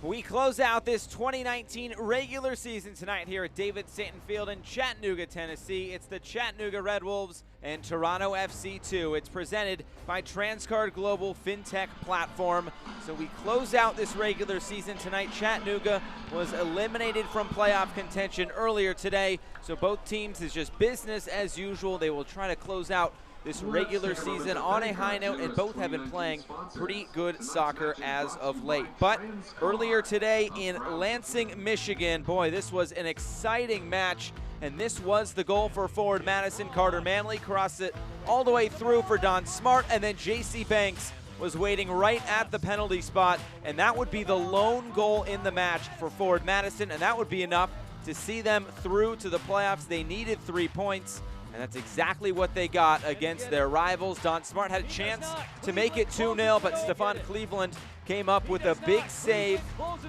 We close out this 2019 regular season tonight here at David Stanton Field in Chattanooga, Tennessee. It's the Chattanooga Red Wolves and Toronto FC2. It's presented by Transcard Global FinTech Platform. So we close out this regular season tonight. Chattanooga was eliminated from playoff contention earlier today. So both teams is just business as usual. They will try to close out this regular season on a high note, and both have been playing pretty good soccer as of late. But earlier today in Lansing, Michigan, boy, this was an exciting match, and this was the goal for forward Madison. Carter Manley crossed it all the way through for Don Smart, and then J.C. Banks was waiting right at the penalty spot, and that would be the lone goal in the match for forward Madison, and that would be enough to see them through to the playoffs. They needed 3 points. And that's exactly what they got against their rivals. Don Smart had a chance to make it 2-0, but Stefan Cleveland came up with a big save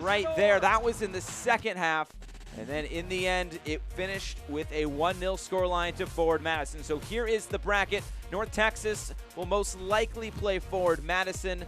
right there. That was in the second half. And then in the end, it finished with a 1-0 scoreline to forward Madison. So here is the bracket. North Texas will most likely play forward Madison,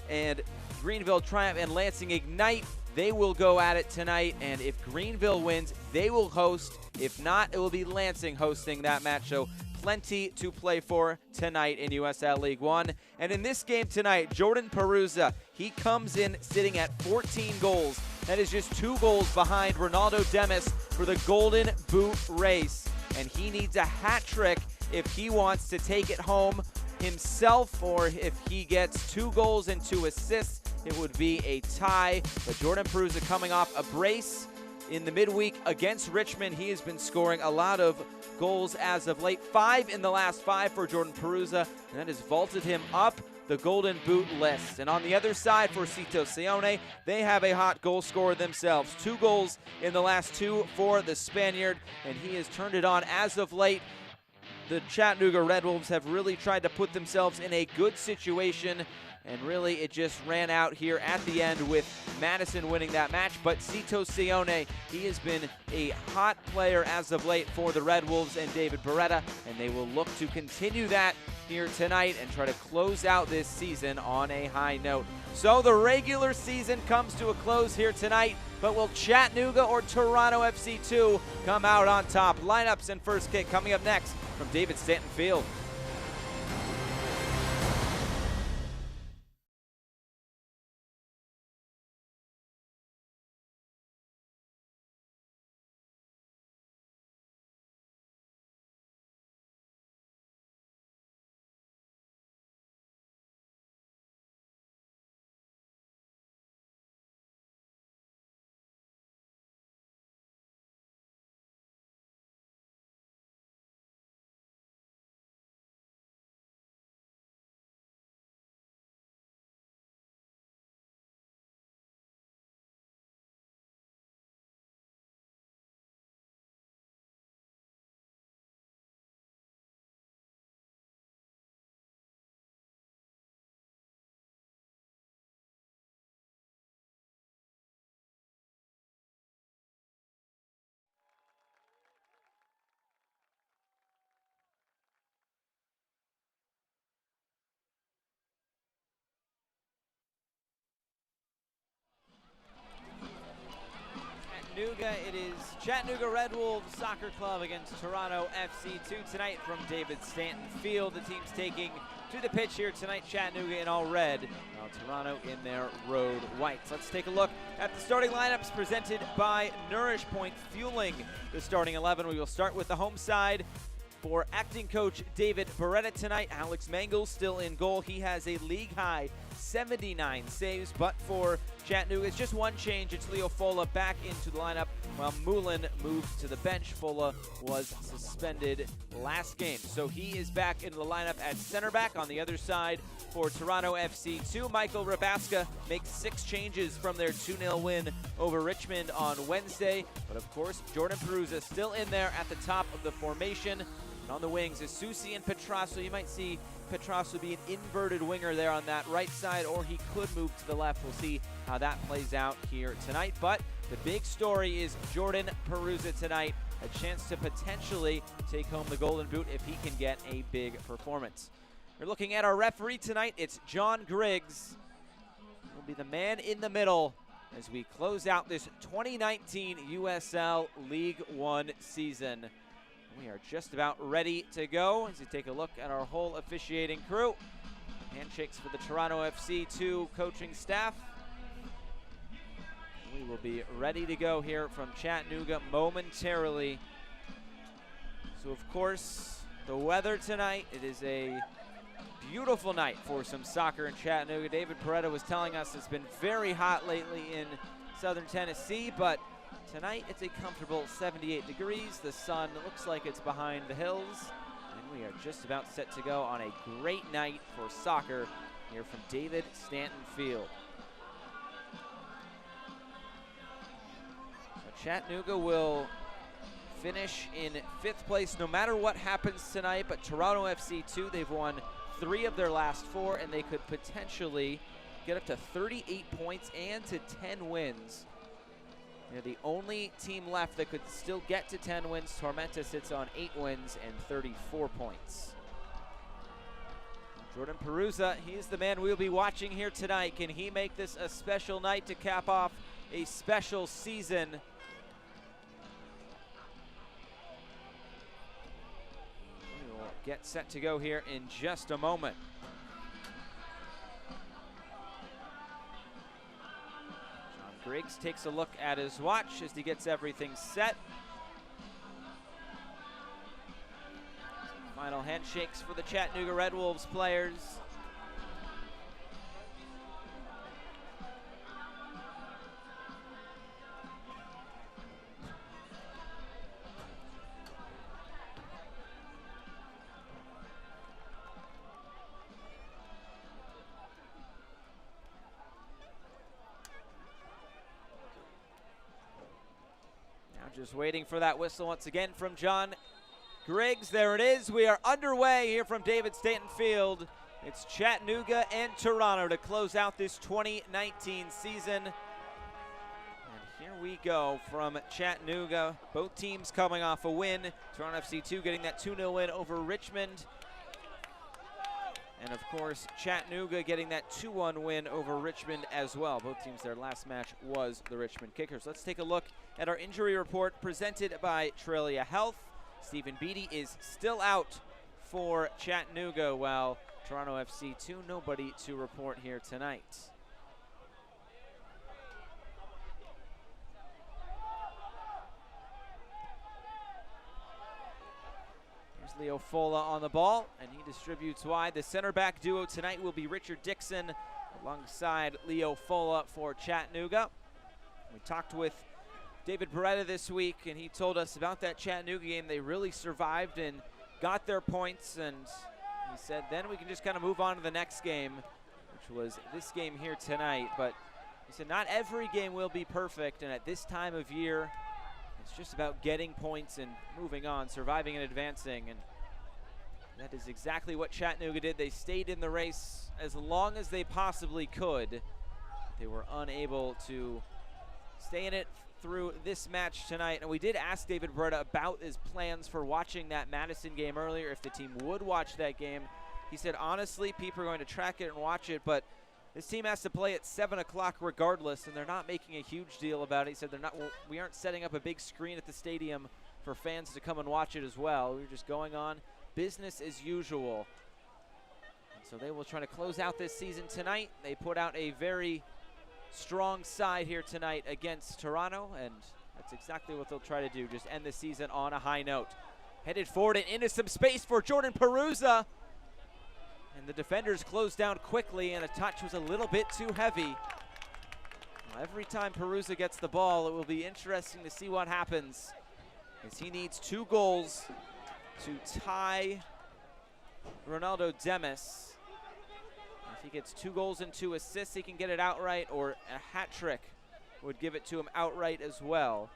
and Greenville Triumph and Lansing Ignite, they will go at it tonight, and if Greenville wins, they will host. If not, it will be Lansing hosting that match. So plenty to play for tonight in USL League One. And in this game tonight, Jordan Parousia, he comes in sitting at 14 goals. That is just 2 goals behind Ronaldo Demis for the Golden Boot race. And he needs a hat trick if he wants to take it home himself, or if he gets 2 goals and 2 assists, it would be a tie. But Jordan Parousia coming off a brace in the midweek against Richmond. He has been scoring a lot of goals as of late. 5 in the last 5 for Jordan Parousia, and that has vaulted him up the Golden Boot list. And on the other side for Cito Sione, they have a hot goal scorer themselves. 2 goals in the last 2 for the Spaniard, and he has turned it on as of late. The Chattanooga Red Wolves have really tried to put themselves in a good situation, and really it just ran out here at the end with Madison winning that match. But Cito Sione, he has been a hot player as of late for the Red Wolves and David Beretta, and they will look to continue that here tonight and try to close out this season on a high note. So the regular season comes to a close here tonight, but will Chattanooga or Toronto FC2 come out on top? Lineups and first kick coming up next from David Stanton Field. Chattanooga, it is Chattanooga Red Wolves Soccer Club against Toronto FC2 tonight from David Stanton Field. The team's taking to the pitch here tonight, Chattanooga in all red, while Toronto in their road whites. Let's take a look at the starting lineups presented by Nourish Point, fueling the starting 11. We will start with the home side. For acting coach David Beretta tonight, Alex Mangel still in goal. He has a league-high 79 saves, but for Chattanooga, it's just one change. It's Leo Fola back into the lineup, while Moulin moved to the bench. Fola was suspended last game, so he is back into the lineup at center back. On the other side, for Toronto FC2, Michael Rabaska makes 6 changes from their 2-0 win over Richmond on Wednesday. But of course, Jordan Parousia still in there at the top of the formation. And on the wings is Susi and Petrasso. You might see Petrasso be an inverted winger there on that right side, or he could move to the left. We'll see how that plays out here tonight. But the big story is Jordan Parousia tonight, a chance to potentially take home the Golden Boot if he can get a big performance. We're looking at our referee tonight. It's John Griggs. Will be the man in the middle as we close out this 2019 USL League One season. We are just about ready to go as we take a look at our whole officiating crew. Handshakes for the Toronto FC2 coaching staff. We will be ready to go here from Chattanooga momentarily. So of course, the weather tonight, it is a beautiful night for some soccer in Chattanooga. David Peretta was telling us it's been very hot lately in southern Tennessee, but tonight it's a comfortable 78 degrees. The sun looks like it's behind the hills, and we are just about set to go on a great night for soccer here from David Stanton Field. So Chattanooga will finish in 5th place no matter what happens tonight, but Toronto FC2, they've won 3 of their last 4, and they could potentially get up to 38 points and to 10 wins. They're the only team left that could still get to 10 wins. Tormenta sits on 8 wins and 34 points. Jordan Parousia, he's the man we'll be watching here tonight. Can he make this a special night to cap off a special season? We will get set to go here in just a moment. Griggs takes a look at his watch as he gets everything set. Final handshakes for the Chattanooga Red Wolves players. Just waiting for that whistle once again from John Griggs. There it is. We are underway here from David Stanton Field. It's Chattanooga and Toronto to close out this 2019 season. And here we go from Chattanooga. Both teams coming off a win. Toronto FC2 getting that 2-0 win over Richmond. And of course, Chattanooga getting that 2-1 win over Richmond as well. Both teams, their last match was the Richmond Kickers. Let's take a look at our injury report presented by Trillia Health. Stephen Beatty is still out for Chattanooga, while Toronto FC2, nobody to report here tonight. Leo Fola on the ball, and he distributes wide. The center back duo tonight will be Richard Dixon alongside Leo Fola for Chattanooga. We talked with David Beretta this week, and he told us about that Chattanooga game. They really survived and got their points, and he said then we can just kind of move on to the next game, which was this game here tonight. But he said not every game will be perfect, and at this time of year, it's just about getting points and moving on, surviving and advancing, and that is exactly what Chattanooga did. They stayed in the race as long as they possibly could. They were unable to stay in it through this match tonight, and we did ask David Beretta about his plans for watching that Madison game earlier, if the team would watch that game. He said, honestly, people are going to track it and watch it, but this team has to play at 7 o'clock regardless, and they're not making a huge deal about it. He said we aren't setting up a big screen at the stadium for fans to come and watch it as well. We're just going on business as usual. And so they will try to close out this season tonight. They put out a very strong side here tonight against Toronto, and that's exactly what they'll try to do, just end the season on a high note. Headed forward and into some space for Jordan Parousia. And the defenders closed down quickly, and a touch was a little bit too heavy. Well, every time Parousia gets the ball, it will be interesting to see what happens, as he needs 2 goals to tie Ronaldo Demis. If he gets 2 goals and 2 assists, he can get it outright, or a hat trick would give it to him outright as well.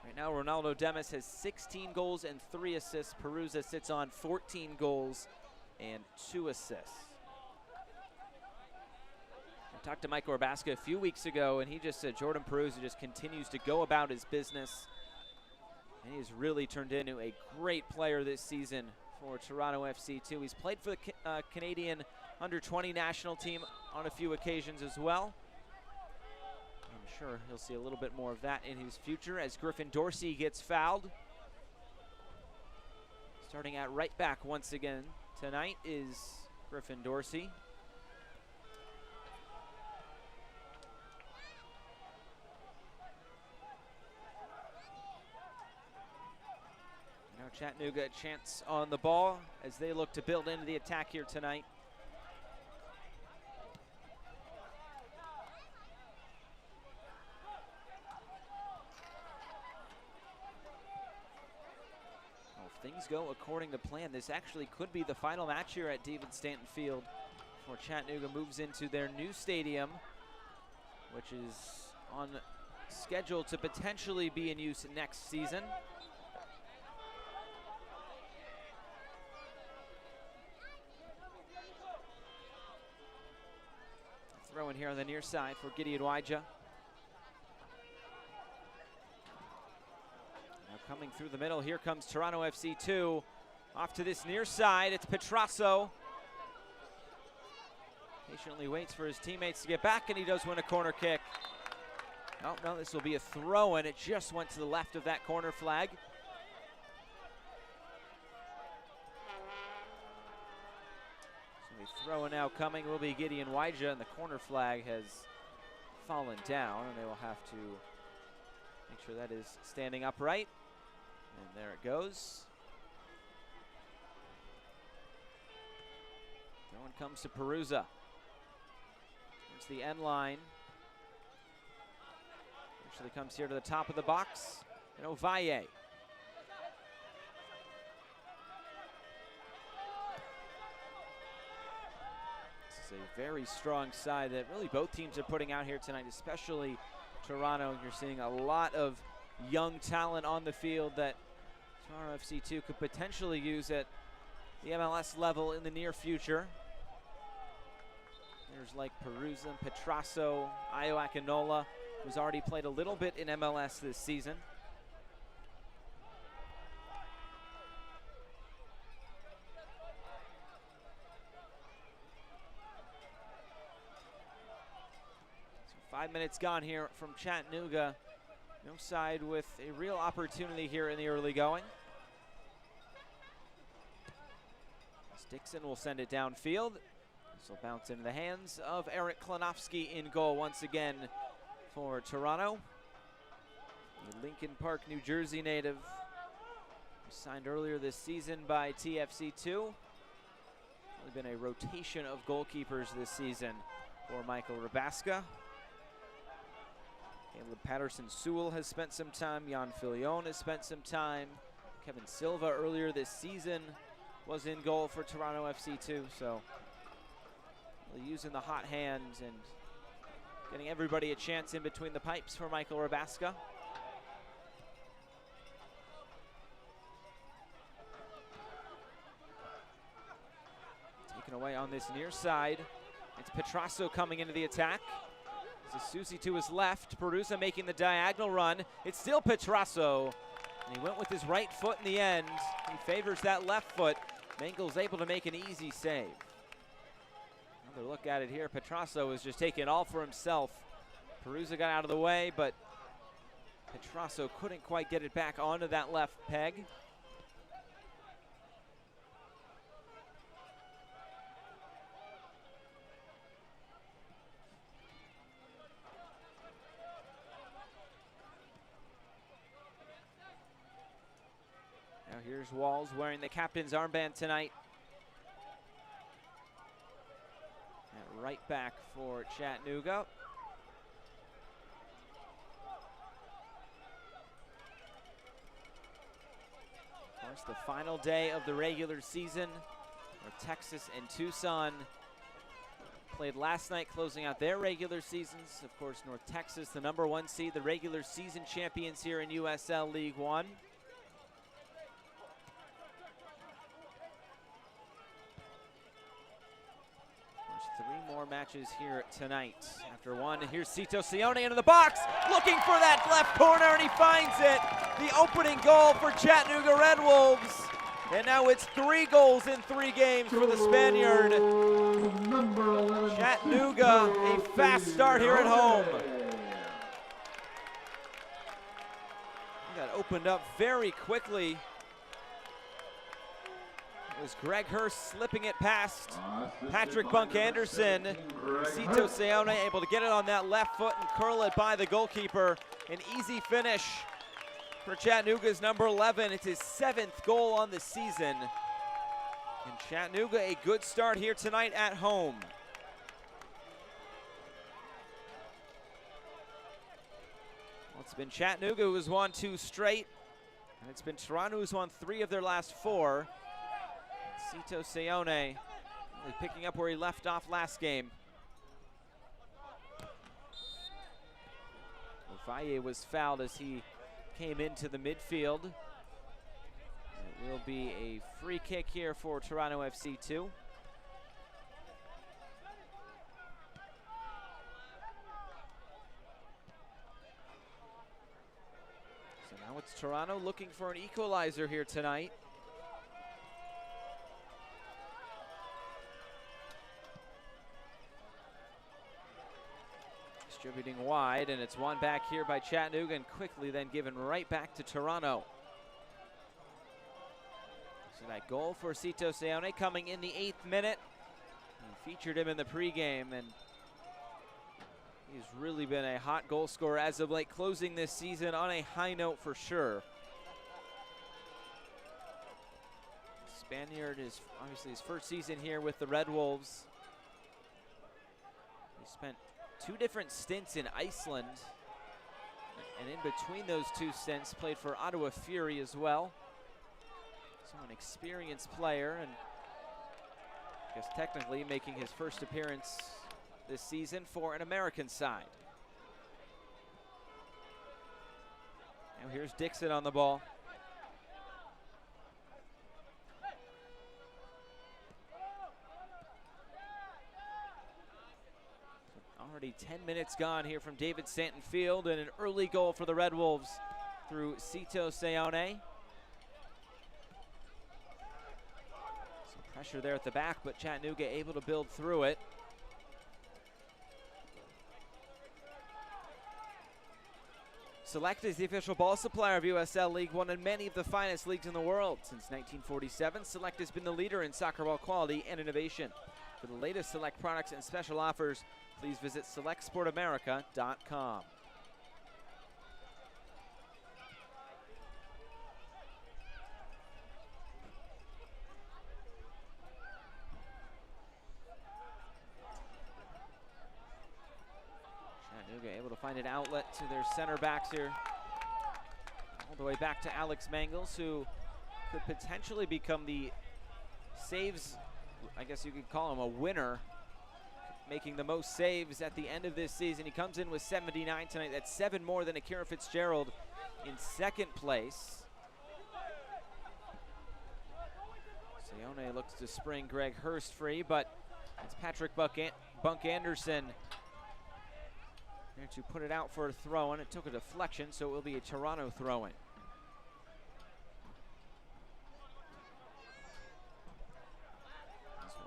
Right now, Ronaldo Demis has 16 goals and 3 assists. Parousia sits on 14 goals and 2 assists. I talked to Mike Orbaska a few weeks ago, and he just said Jordan Parousia just continues to go about his business, and he has really turned into a great player this season for Toronto FC2. He's played for the Canadian under-20 national team on a few occasions as well. sure he'll see a little bit more of that in his future as Griffin Dorsey gets fouled. Starting at right back once again tonight is Griffin Dorsey. Now Chattanooga a chance on the ball as they look to build into the attack here tonight. Things go according to plan. This actually could be the final match here at David Stanton Field before Chattanooga moves into their new stadium, which is on schedule to potentially be in use next season. Throw in here on the near side for Gideon Wija. Coming through the middle, here comes Toronto FC 2. Off to this near side, it's Parousia. Patiently waits for his teammates to get back, and he does win a corner kick. Oh, no, this will be a throw, and it just went to the left of that corner flag. So the throw now coming will be Gideon Wija, and the corner flag has fallen down, and they will have to make sure that is standing upright. And there it goes. That one comes to Parousia. There's the end line. Actually comes here to the top of the box. And Ovalle. This is a very strong side that really both teams are putting out here tonight, especially Toronto. You're seeing a lot of young talent on the field that Toronto FC2 could potentially use at the MLS level in the near future. There's like Parousia, Parousia, Ayo Akinola, who's already played a little bit in MLS this season. So 5 minutes gone here from Chattanooga. No side with a real opportunity here in the early going. Dixon will send it downfield. This will bounce into the hands of Eric Klanowski in goal once again for Toronto. The Lincoln Park, New Jersey native, signed earlier this season by TFC2. Really been a rotation of goalkeepers this season for Michael Rabaska. Caleb Patterson-Sewell has spent some time. Jan Filion has spent some time. Kevin Silva earlier this season was in goal for Toronto FC2, so really using the hot hand and getting everybody a chance in between the pipes for Michael Rabaska. Taken away on this near side. It's Parousia coming into the attack. This is Susi to his left. Parousia making the diagonal run. It's still Parousia, and he went with his right foot in the end. He favors that left foot. Mengel's able to make an easy save. Another look at it here. Parousia was just taking it all for himself. Parousia got out of the way, but Parousia couldn't quite get it back onto that left peg. Here's Walls wearing the captain's armband tonight. At right back for Chattanooga. Of course, the final day of the regular season, where Texas and Tucson played last night, closing out their regular seasons. Of course, North Texas, the #1 seed, the regular season champions here in USL League One. Three more matches here tonight. After one, here's Cito Sione into the box, looking for that left corner, and he finds it. The opening goal for Chattanooga Red Wolves. And now it's 3 goals in 3 games for the Spaniard. Chattanooga, a fast start here at home. That opened up very quickly. It was Greg Hurst slipping it past Patrick Bunk Anderson. Cito Seone able to get it on that left foot and curl it by the goalkeeper. An easy finish for Chattanooga's number 11. It's his 7th goal on the season. And Chattanooga, a good start here tonight at home. Well, it's been Chattanooga who's won 2 straight, and it's been Toronto who's won 3 of their last 4. Cito Seone really picking up where he left off last game. Valle was fouled as he came into the midfield. It will be a free kick here for Toronto FC 2. So now it's Toronto looking for an equalizer here tonight. Distributing wide, and it's won back here by Chattanooga and quickly then given right back to Toronto. So that goal for Cito Seone coming in the 8th minute. We featured him in the pregame, and he's really been a hot goal scorer as of late, closing this season on a high note for sure. Spaniard is obviously his first season here with the Red Wolves. He spent 2 different stints in Iceland, and in between those 2 stints played for Ottawa Fury as well. So an experienced player, and I guess technically making his first appearance this season for an American side. Now here's Dixon on the ball. Already 10 minutes gone here from David Stanton Field, and an early goal for the Red Wolves through Cito Seone. Some pressure there at the back, but Chattanooga able to build through it. Select is the official ball supplier of USL League One and many of the finest leagues in the world. Since 1947, Select has been the leader in soccer ball quality and innovation. For the latest Select products and special offers, please visit selectsportamerica.com. Chattanooga able to find an outlet to their center backs here. All the way back to Alex Mangles, who could potentially become the saves, I guess you could call him a winner, making the most saves at the end of this season. He comes in with 79 tonight. That's 7 more than Akira Fitzgerald in 2nd place. Seone looks to spring Greg Hurst free, but it's Patrick Bunk Anderson there to put it out for a throw-in. It took a deflection, so it will be a Toronto throw-in.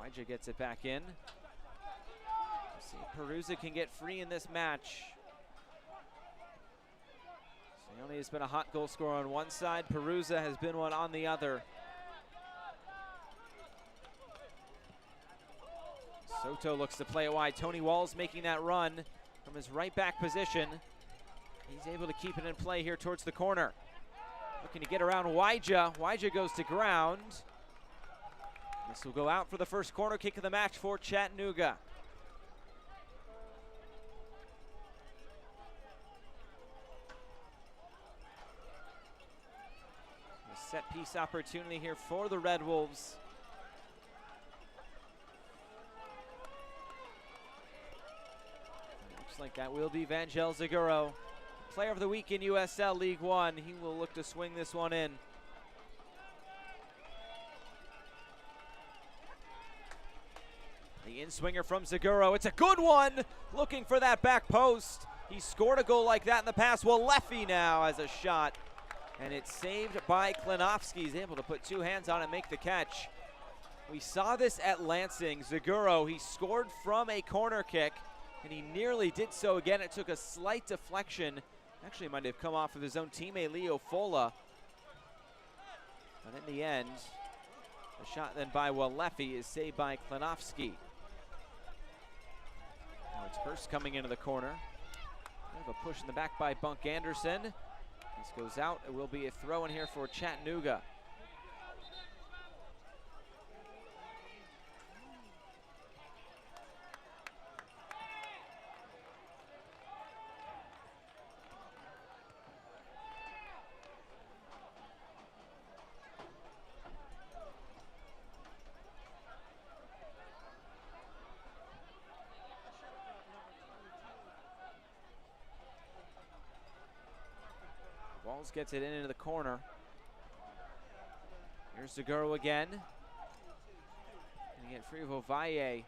Waija gets it back in. See if Parousia can get free in this match. Seone has been a hot goal scorer on one side. Parousia has been one on the other. Soto looks to play it wide. Tony Walls making that run from his right back position. He's able to keep it in play here towards the corner. Looking to get around Waija. Waija goes to ground. This will go out for the first corner kick of the match for Chattanooga. A set piece opportunity here for the Red Wolves. Looks like that will be Vangel Zaguro, player of the week in USL League One. He will look to swing this one in. The in-swinger from Zaguro. It's a good one. Looking for that back post. He scored a goal like that in the past. Well, Leffy now has a shot. And it's saved by Klinowski. He's able to put 2 hands on it and make the catch. We saw this at Lansing. Zaguro, he scored from a corner kick, and he nearly did so again. It took a slight deflection, Actually might have come off of his own teammate Leo Fola. But in the end, the shot then by Walefi is saved by Klinowski. Now it's Hurst coming into the corner. Kind of a push in the back by Bunk Anderson. This goes out. It will be a throw in here for Chattanooga. Walls gets it into the corner. Here's Seguro again. Gonna get free of Ovalle.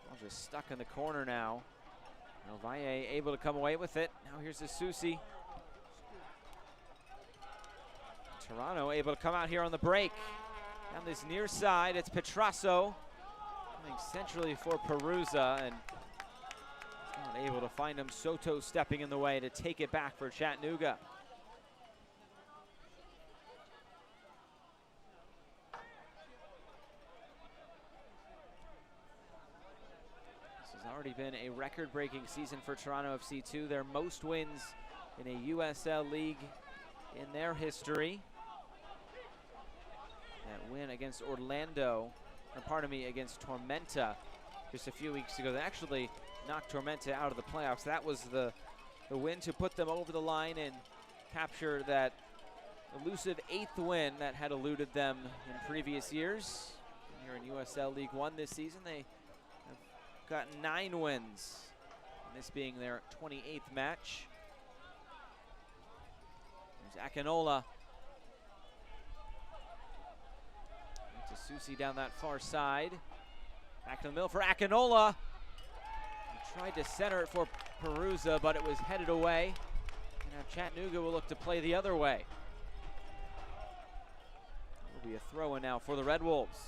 Ball just stuck in the corner now. Ovalle able to come away with it. Now here's the Susi. Toronto able to come out here on the break. Down this near side, it's Petrasso coming centrally for Parousia, and not able to find him. Soto stepping in the way to take it back for Chattanooga. This has already been a record-breaking season for Toronto FC2. Their most wins in a USL League in their history. That win against Orlando, or pardon me, against Tormenta just a few weeks ago. They actually knocked Tormenta out of the playoffs. That was the win to put them over the line and capture that elusive 8th win that had eluded them in previous years. And here in USL League One this season, they have gotten 9 wins, and this being their 28th match. There's Akinola. To Susi down that far side. Back to the middle for Akinola. Tried to center it for Parousia, but it was headed away. And now Chattanooga will look to play the other way. It will be a throw-in now for the Red Wolves.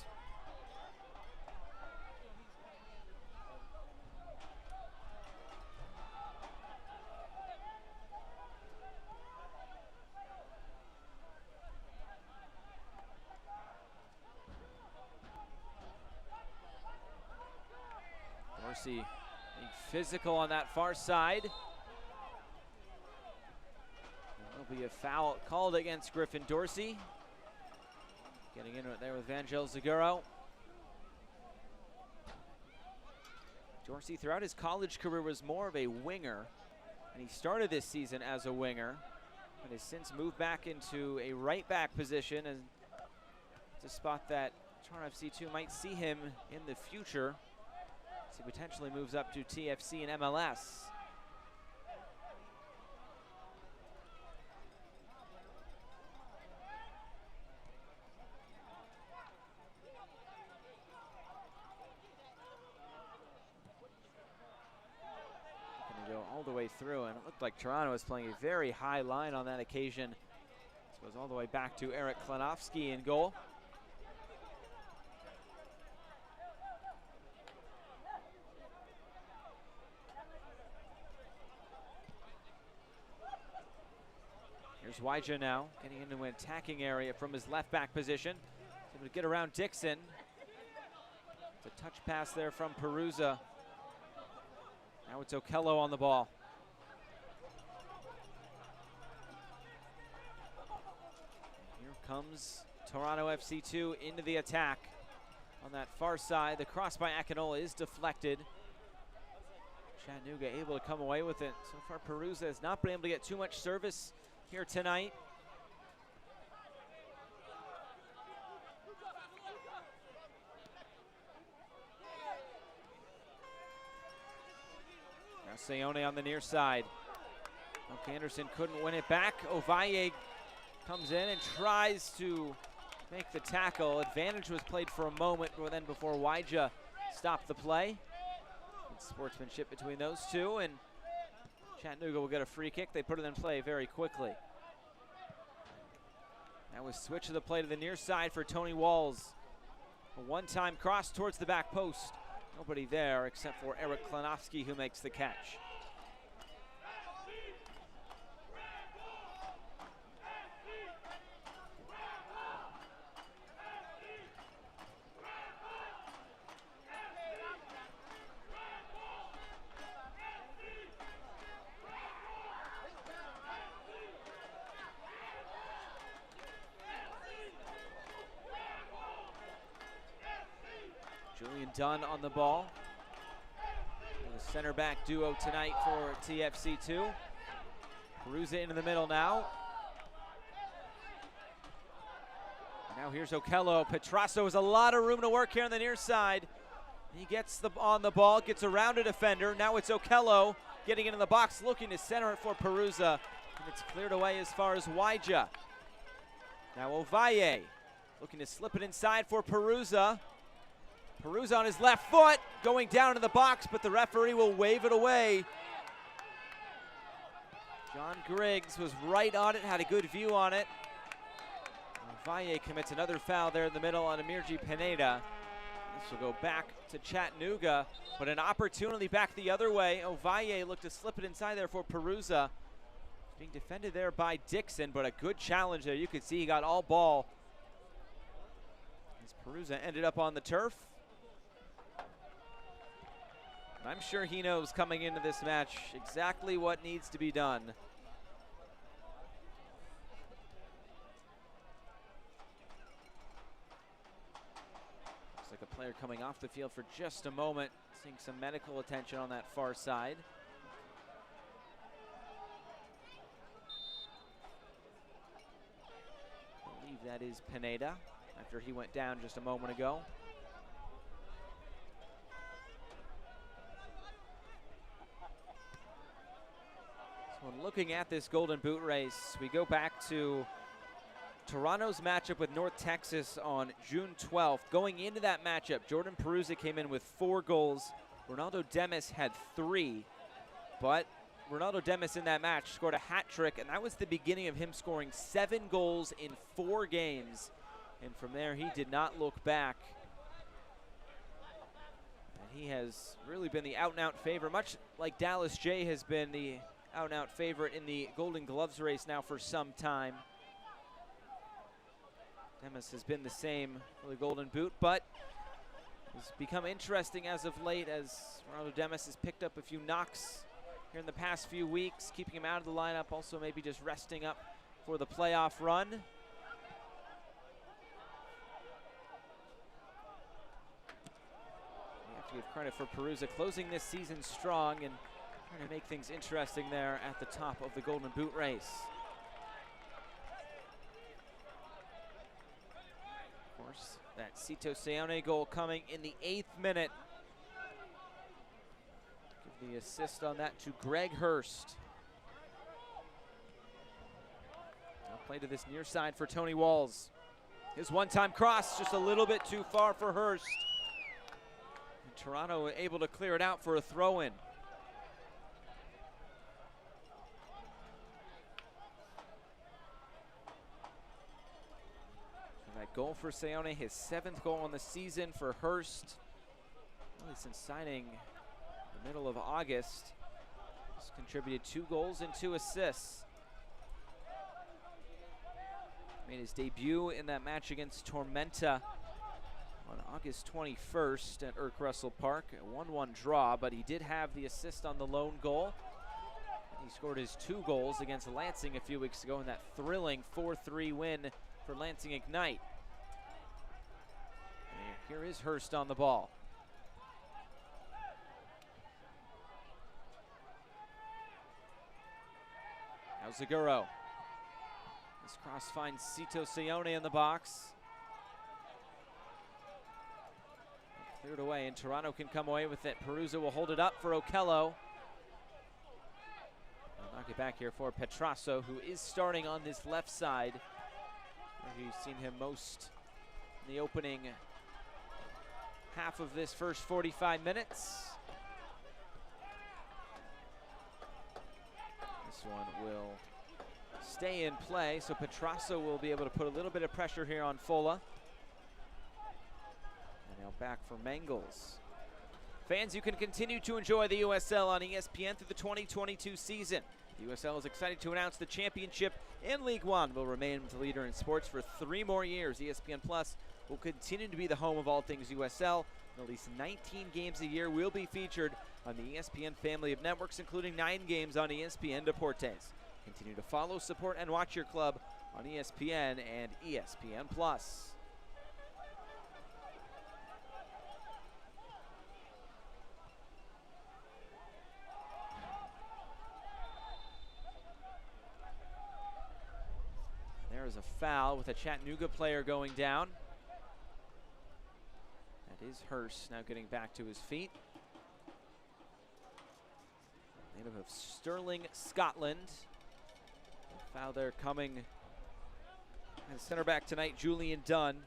Dorsey being physical on that far side. There'll be a foul called against Griffin Dorsey. Getting into it there with Vangel Seguro. Dorsey throughout his college career was more of a winger, and he started this season as a winger, but has since moved back into a right back position, and it's a spot that Toronto FC2 might see him in the future. He potentially moves up to TFC and MLS. Going to go all the way through, and it looked like Toronto was playing a very high line on that occasion. This goes all the way back to Eric Klinowski in goal. Here's Waija now, getting into an attacking area from his left back position. He's able to get around Dixon. It's a touch pass there from Parousia. Now it's Okello on the ball. And here comes Toronto FC2 into the attack. On that far side, the cross by Akinola is deflected. Chattanooga able to come away with it. So far, Parousia has not been able to get too much service here tonight. Now Seone on the near side. Bunk Anderson couldn't win it back. Ovalle comes in and tries to make the tackle. Advantage was played for a moment, but then before Waija stopped the play. Good sportsmanship between those two, and Chattanooga will get a free kick. They put it in play very quickly. That was switch of the play to the near side for Tony Walls. A one-time cross towards the back post. Nobody there except for Eric Klinowski, who makes the catch. Dunn on the ball. The center back duo tonight for TFC2. Parousia into the middle now. Now here's Okello. Petrasso has a lot of room to work here on the near side. He gets on the ball, gets around a defender. Now it's Okello getting into the box, looking to center it for Parousia. And it's cleared away as far as Waija. Now Ovalle looking to slip it inside for Parousia. Parousia on his left foot, going down into the box, but the referee will wave it away. John Griggs was right on it, had a good view on it. Ovalle commits another foul there in the middle on Amirji Pineda. This will go back to Chattanooga, but an opportunity back the other way. Ovalle looked to slip it inside there for Parousia. Being defended there by Dixon, but a good challenge there. You could see he got all ball. As Parousia ended up on the turf. I'm sure he knows coming into this match exactly what needs to be done. Looks like a player coming off the field for just a moment, seeing some medical attention on that far side. I believe that is Pineda after he went down just a moment ago. When looking at this Golden Boot race, we go back to Toronto's matchup with North Texas on June 12th. Going into that matchup, Jordan Parousia came in with 4 goals. Ronaldo Demis had 3, but Ronaldo Demis in that match scored a hat trick, and that was the beginning of him scoring 7 goals in 4 games. And from there, he did not look back. And he has really been the out-and-out favorite, much like Dallas J has been the out-and-out favorite in the Golden Gloves race now for some time. Demis has been the same for the Golden Boot, but it's become interesting as of late as Ronaldo Demis has picked up a few knocks here in the past few weeks, keeping him out of the lineup, also maybe just resting up for the playoff run. We have to give credit for Parousia closing this season strong and trying to make things interesting there at the top of the Golden Boot race. Of course, that Cito Seone goal coming in the 8th minute. Give the assist on that to Greg Hurst. Now play to this near side for Tony Walls. His one-time cross just a little bit too far for Hurst. And Toronto able to clear it out for a throw-in. Goal for Seone, his 7th goal on the season for Hurst. Really since signing the middle of August. He's contributed 2 goals and 2 assists. Made his debut in that match against Tormenta on August 21st at Irk Russell Park. A 1-1 draw, but he did have the assist on the lone goal. He scored his 2 goals against Lansing a few weeks ago in that thrilling 4-3 win for Lansing Ignite. Here is Hurst on the ball. Now Zaguro. This cross finds Cito Seone in the box. Cleared away, and Toronto can come away with it. Parousia will hold it up for Okello. I'll knock it back here for Petrasso, who is starting on this left side. We've seen him most in the opening half of this first 45 minutes. This one will stay in play, so Petrasso will be able to put a little bit of pressure here on Fola. And now back for Mangles. Fans, you can continue to enjoy the USL on ESPN through the 2022 season. The USL is excited to announce the championship in League One will remain the leader in sports for 3 more years. ESPN Plus will continue to be the home of all things USL. And at least 19 games a year will be featured on the ESPN family of networks, including 9 games on ESPN Deportes. Continue to follow, support, and watch your club on ESPN and ESPN Plus. There is a foul with a Chattanooga player going down. That is Hurst now getting back to his feet. Native of Stirling, Scotland. Foul there coming. And center back tonight, Julian Dunn.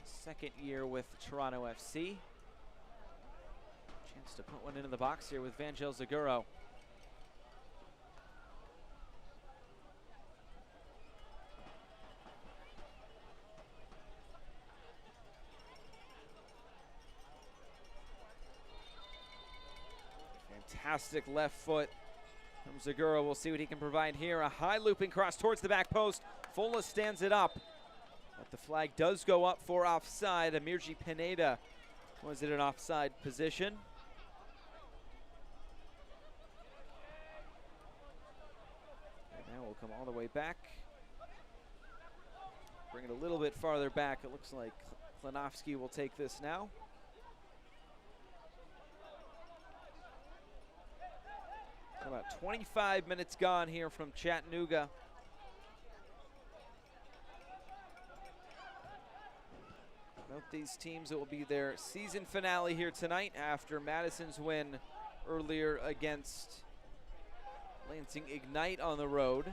Second year with Toronto FC. Chance to put one into the box here with Vangel Zaguro. Fantastic left foot from Zaguro. We'll see what he can provide here. A high looping cross towards the back post. Fola stands it up. But the flag does go up for offside. Amirji Pineda was in an offside position. And now we'll come all the way back. Bring it a little bit farther back. It looks like Klinowski will take this now. About 25 minutes gone here from Chattanooga. Both these teams, it will be their season finale here tonight after Madison's win earlier against Lansing Ignite on the road.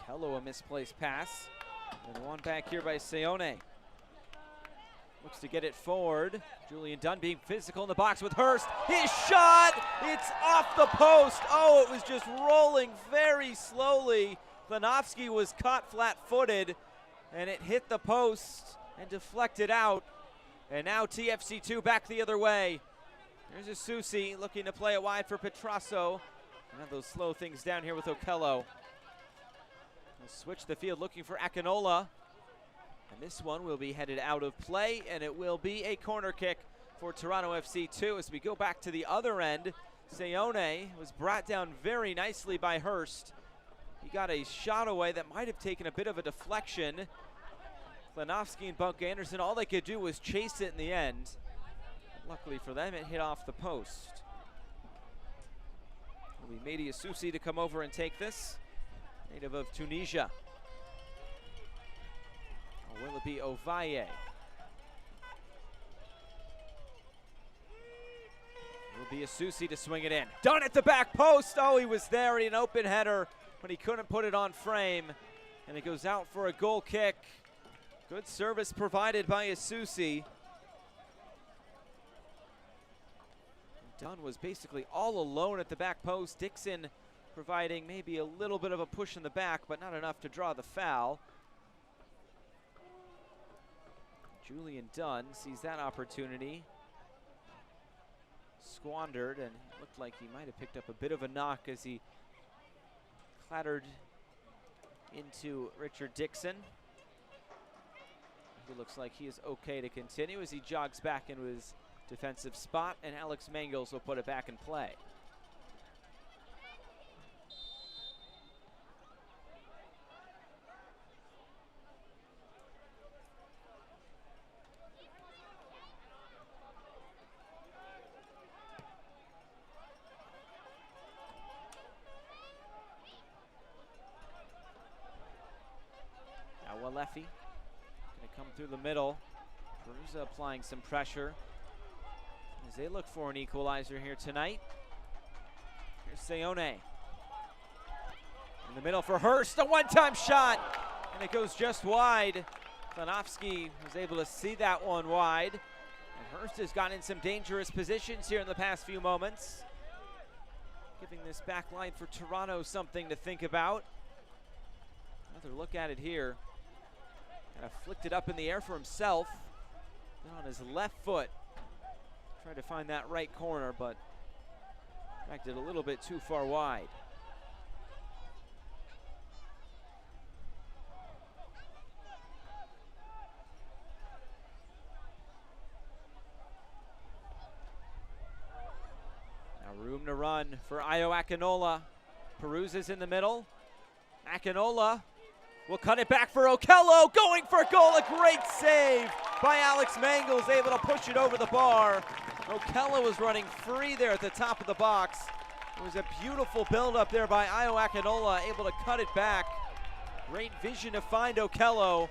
Hello, a misplaced pass. And one back here by Seone. Looks to get it forward. Julian Dunn being physical in the box with Hurst. His shot, it's off the post. Oh, it was just rolling very slowly. Klinowski was caught flat-footed, and it hit the post and deflected out. And now TFC2 back the other way. There's Asusi looking to play it wide for Petrasso. And those slow things down here with Okello. Switch the field looking for Akinola. And this one will be headed out of play, and it will be a corner kick for Toronto FC2 as we go back to the other end. Seone was brought down very nicely by Hurst. He got a shot away that might have taken a bit of a deflection. Klinowski and Bunk Anderson, all they could do was chase it in the end. Luckily for them, it hit off the post. It'll be Mehdi Asusi to come over and take this. Native of Tunisia. Or will it be Ovaye? It will be Asusi to swing it in. Done at the back post. Oh, he was there in an open header, but he couldn't put it on frame. And it goes out for a goal kick. Good service provided by Asusi. Dunn was basically all alone at the back post. Dixon providing maybe a little bit of a push in the back, but not enough to draw the foul. Julian Dunn sees that opportunity. Squandered, and it looked like he might have picked up a bit of a knock as he clattered into Richard Dixon. It looks like he is okay to continue as he jogs back into his defensive spot, and Alex Mangels will put it back in play. Leffy gonna come through the middle. Parousia applying some pressure as they look for an equalizer here tonight. Here's Seone in the middle for Hurst, a one-time shot, and it goes just wide. Klinowski was able to see that one wide, and Hurst has gotten in some dangerous positions here in the past few moments, giving this back line for Toronto something to think about. Another look at it here. Kind of flicked it up in the air for himself. Then on his left foot. Tried to find that right corner, but backed it a little bit too far wide. Now room to run for Ayo Akinola. Parousia's in the middle. Akinola We'll cut it back for Okello, going for a goal. A great save by Alex Mangles, able to push it over the bar. Okello was running free there at the top of the box. It was a beautiful build-up there by Io Akinola, able to cut it back. Great vision to find Okello.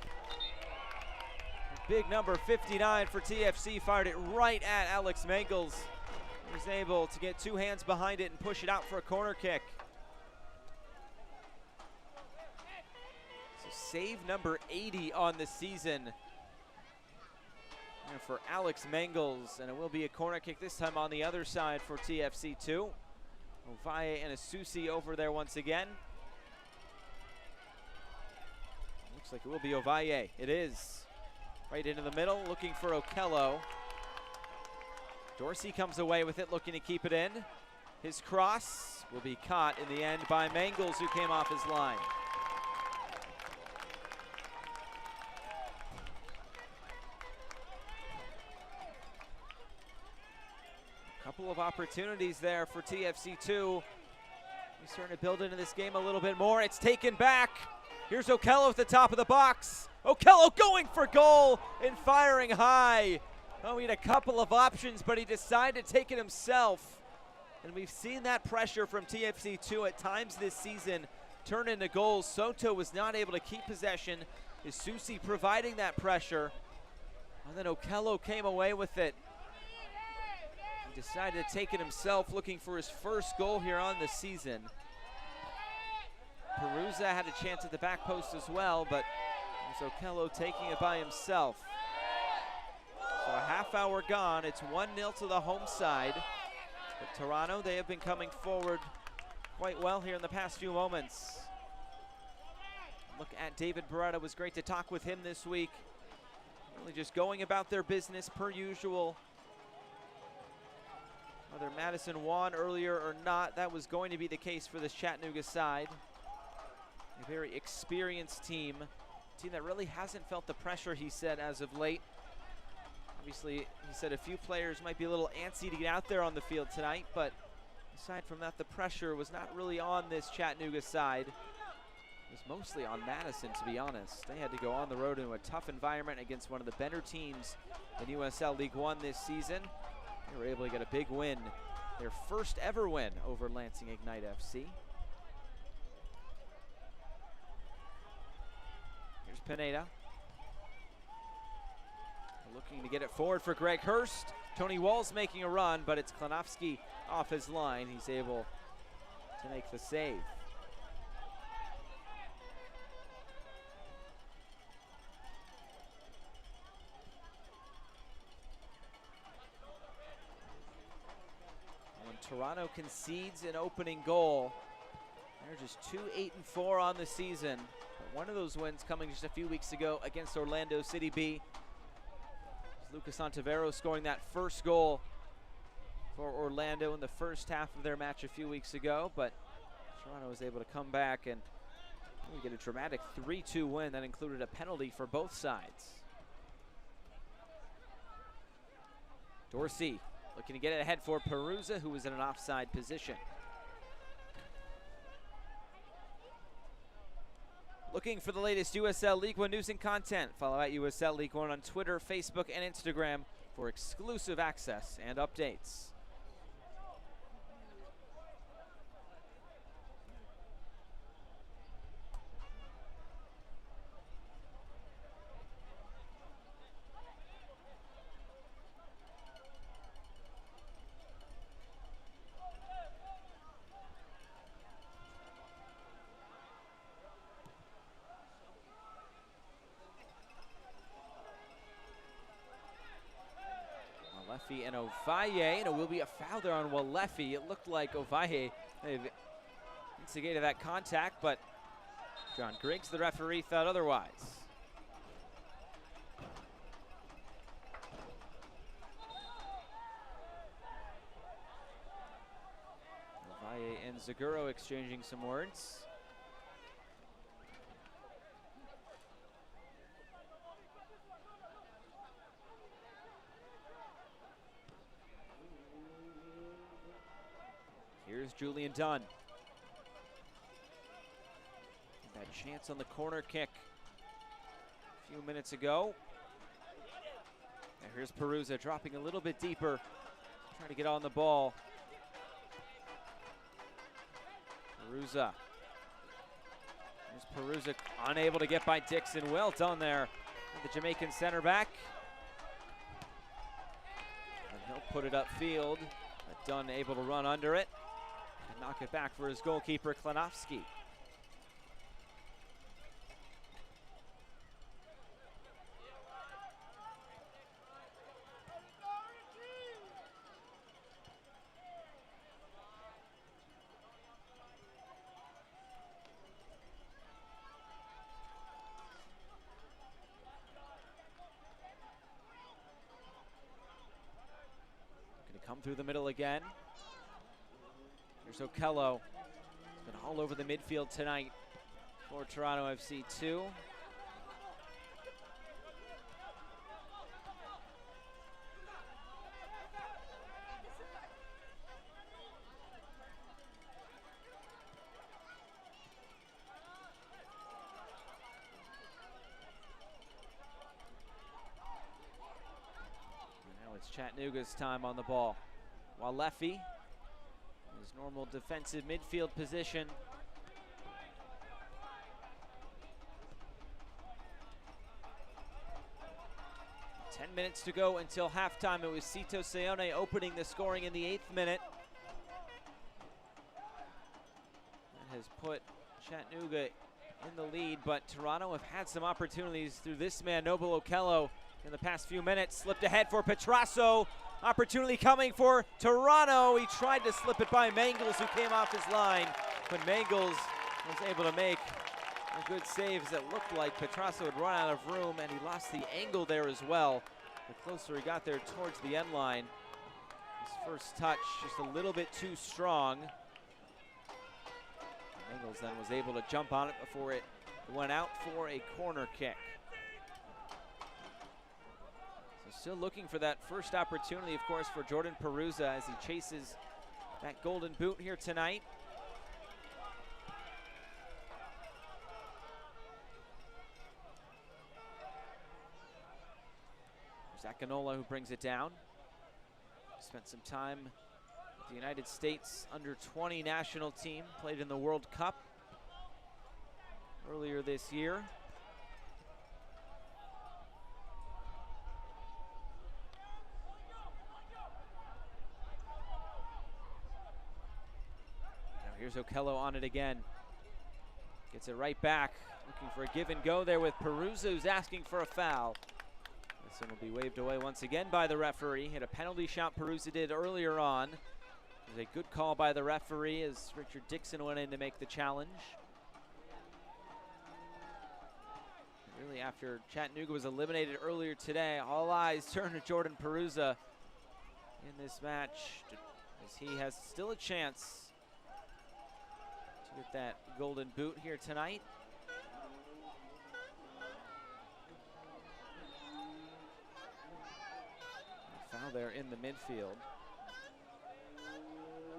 Big number 59 for TFC fired it right at Alex Mangles. He was able to get two hands behind it and push it out for a corner kick. So save number 80 on the season and for Alex Mangles, and it will be a corner kick this time on the other side for TFC2. Ovalle and Asusi over there once again. Looks like it will be Ovalle. It is. Right into the middle, looking for Okello. Dorsey comes away with it, looking to keep it in. His cross will be caught in the end by Mangles, who came off his line. A couple of opportunities there for TFC2. He's starting to build into this game a little bit more. It's taken back. Here's Okello at the top of the box. Okello going for goal and firing high. Oh, he had a couple of options, but he decided to take it himself. And we've seen that pressure from TFC2 at times this season turn into goals. Soto was not able to keep possession. Isusi providing that pressure. And then Okello came away with it. He decided to take it himself, looking for his first goal here on the season. Parousia had a chance at the back post as well, but it was Okello taking it by himself. So a half hour gone. It's 1-0 to the home side. But Toronto, they have been coming forward quite well here in the past few moments. Look at David Beretta. It was great to talk with him this week. Really just going about their business per usual. Whether Madison won earlier or not, that was going to be the case for this Chattanooga side. A very experienced team. A team that really hasn't felt the pressure, he said, as of late. Obviously, he said a few players might be a little antsy to get out there on the field tonight, but aside from that, the pressure was not really on this Chattanooga side. It was mostly on Madison, to be honest. They had to go on the road into a tough environment against one of the better teams in USL League One this season. They were able to get a big win, their first ever win over Lansing Ignite FC. Here's Pineda. Looking to get it forward for Greg Hurst. Tony Wall's making a run, but it's Klanowski off his line. He's able to make the save. When Toronto concedes an opening goal, they're just 2-8-4 on the season. But one of those wins coming just a few weeks ago against Orlando City B. Lucas Ontivero scoring that first goal for Orlando in the first half of their match a few weeks ago, but Toronto was able to come back and really get a dramatic 3-2 win that included a penalty for both sides. Dorsey looking to get it ahead for Parousia, who was in an offside position. Looking for the latest USL League One news and content? Follow at USL League One on Twitter, Facebook, and Instagram for exclusive access and updates. And Ovalle, and it will be a foul there on Walefi. It looked like Ovalle instigated that contact, but John Griggs, the referee, thought otherwise. Ovalle and Zaguro exchanging some words. Here's Julian Dunn. That chance on the corner kick a few minutes ago. And here's Parousia dropping a little bit deeper, trying to get on the ball. Parousia. There's Parousia unable to get by Dixon. Well done there with the Jamaican center back. And he'll put it upfield. But Dunn able to run under it and knock it back for his goalkeeper, Klanowski. Come through the middle again. Here's Okello. He's been all over the midfield tonight for Toronto FC 2. Chattanooga's time on the ball. While Leffy, his normal defensive midfield position. Ten minutes to go until halftime. It was Cito Seone opening the scoring in the 8th minute. That has put Chattanooga in the lead, but Toronto have had some opportunities through this man, Noble Okello, in the past few minutes. Slipped ahead for Petrasso. Opportunity coming for Toronto. He tried to slip it by Mangles, who came off his line, but Mangles was able to make a good save, as it looked like Petrasso had run out of room, and he lost the angle there as well. The closer he got there towards the end line, his first touch just a little bit too strong. Mangles then was able to jump on it before it went out for a corner kick. Still looking for that first opportunity, of course, for Jordan Parousia as he chases that golden boot here tonight. There's Akinola, who brings it down. Spent some time with the United States under-20 national team, played in the World Cup earlier this year. Here's Okello on it again. Gets it right back. Looking for a give and go there with Parousia, who's asking for a foul. This one will be waved away once again by the referee. Hit a penalty shot Parousia did earlier on. It was a good call by the referee as Richard Dixon went in to make the challenge. Really, after Chattanooga was eliminated earlier today, all eyes turn to Jordan Parousia in this match, as he has still a chance with that golden boot here tonight. A foul there in the midfield.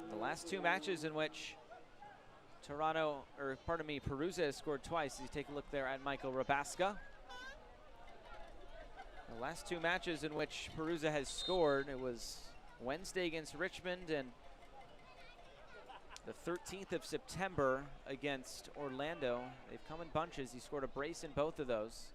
The last two matches in which Parousia has scored twice. You take a look there at Michael Rabaska. The last two matches in which Parousia has scored, it was Wednesday against Richmond and the 13th of September against Orlando. They've come in bunches. He scored a brace in both of those.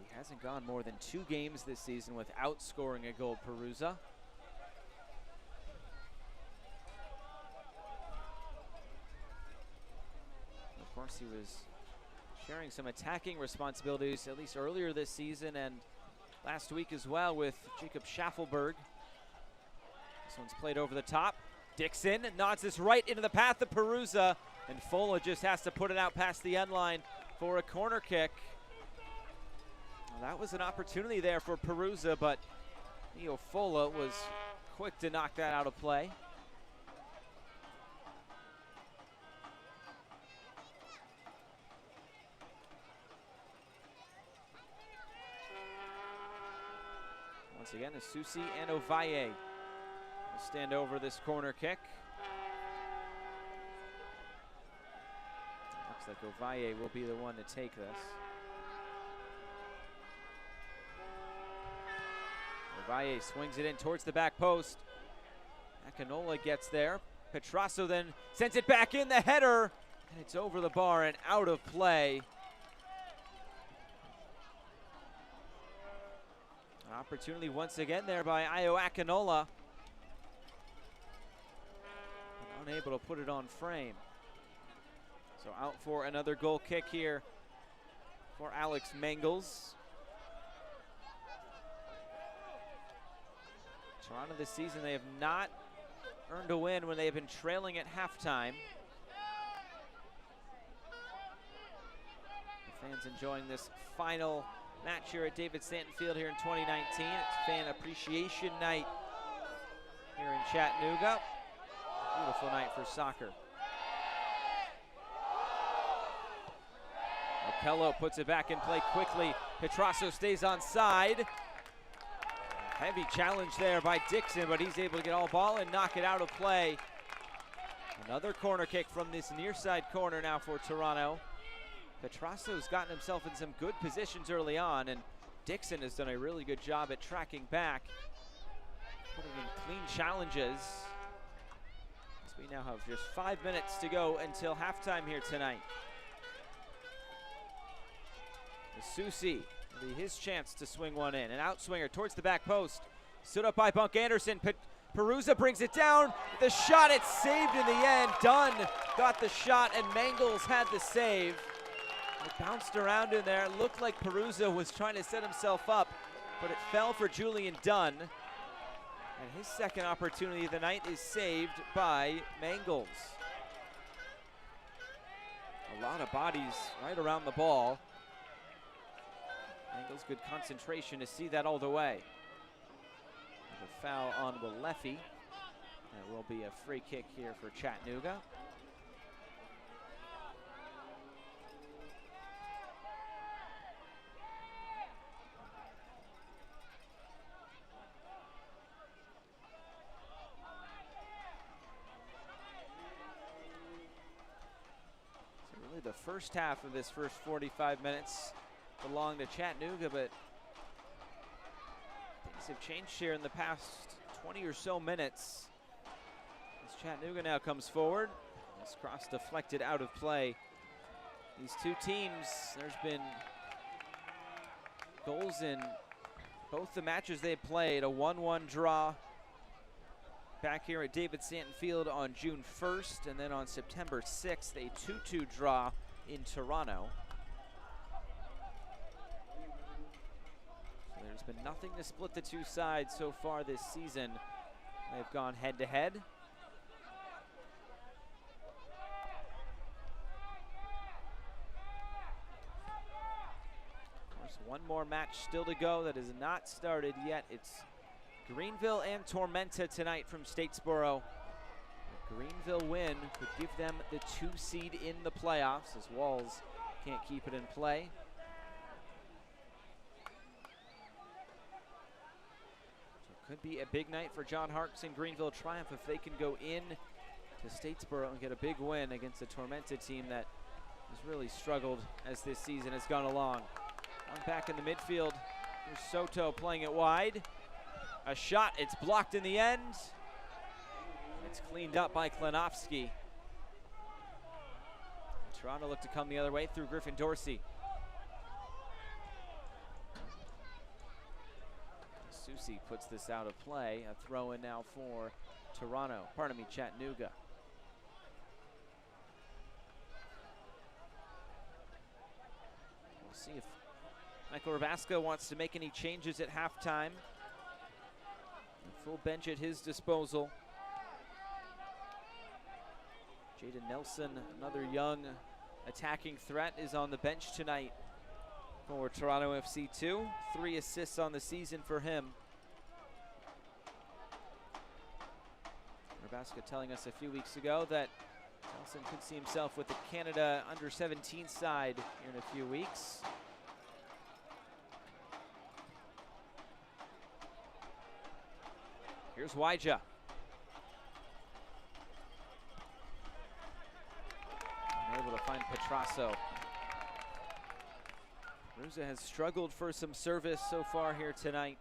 He hasn't gone more than 2 games this season without scoring a goal, Parousia. Of course, he was sharing some attacking responsibilities, at least earlier this season and last week as well, with Jacob Schaffelberg. This one's played over the top. Dixon nods this right into the path of Parousia, and Fola just has to put it out past the end line for a corner kick. Well, that was an opportunity there for Parousia, but Neo Fola was quick to knock that out of play. Once again, Asusi and Ovalle will stand over this corner kick. Looks like Ovalle will be the one to take this. Ovalle swings it in towards the back post. Akinola gets there. Petrasso then sends it back in, the header, and it's over the bar and out of play. An opportunity once again there by Ayo Akinola. Unable to put it on frame. So out for another goal kick here for Alex Mangles. Toronto this season, they have not earned a win when they have been trailing at halftime. The fans enjoying this final match here at David Stanton Field here in 2019. It's Fan Appreciation Night here in Chattanooga. Beautiful night for soccer. Okello puts it back in play quickly. Petrasso stays on side. Heavy challenge there by Dixon, but he's able to get all ball and knock it out of play. Another corner kick from this near side corner now for Toronto. Petrasso's gotten himself in some good positions early on, and Dixon has done a really good job at tracking back, putting in clean challenges. As we now have just 5 minutes to go until halftime here tonight. Susi, will be his chance to swing one in. An outswinger towards the back post. Stood up by Bunk Anderson. Parousia brings it down. The shot, it's saved in the end. Dunn got the shot and Mangles had the save. It bounced around in there. It looked like Parousia was trying to set himself up, but it fell for Julian Dunn. And his second opportunity of the night is saved by Mangles. A lot of bodies right around the ball. Mangles, good concentration to see that all the way. A foul on Walefi. That will be a free kick here for Chattanooga. So really the first half of this first 45 minutes belong to Chattanooga, but things have changed here in the past 20 or so minutes. As Chattanooga now comes forward, this cross deflected out of play. These two teams, there's been goals in both the matches they've played. A 1-1 draw back here at David Stanton Field on June 1st, and then on September 6th, a 2-2 draw in Toronto. There's been nothing to split the two sides so far this season. They've gone head-to-head. Of course, one more match still to go that has not started yet. It's Greenville and Tormenta tonight from Statesboro. A Greenville win could give them the 2 seed in the playoffs, as Walls can't keep it in play. Could be a big night for John Harkes and Greenville Triumph if they can go in to Statesboro and get a big win against a Tormenta team that has really struggled as this season has gone along. One back in the midfield. Here's Soto playing it wide. A shot, it's blocked in the end. It's cleaned up by Klenofsky. Toronto look to come the other way through Griffin Dorsey. Susi puts this out of play. A throw in now for Chattanooga. We'll see if Michael Rabasca wants to make any changes at halftime. A full bench at his disposal. Jaden Nelson, another young attacking threat, is on the bench tonight for Toronto FC2. 3 assists on the season for him. Rabasca telling us a few weeks ago that Nelson could see himself with the Canada under-17 side here in a few weeks. Here's Wyja. Unable to find Petrasso. Parousia has struggled for some service so far here tonight.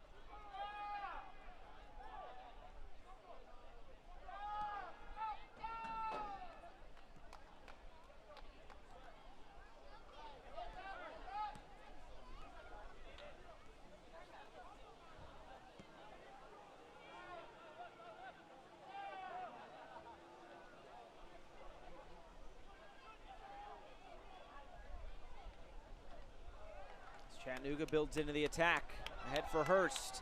Chattanooga builds into the attack. Ahead for Hurst.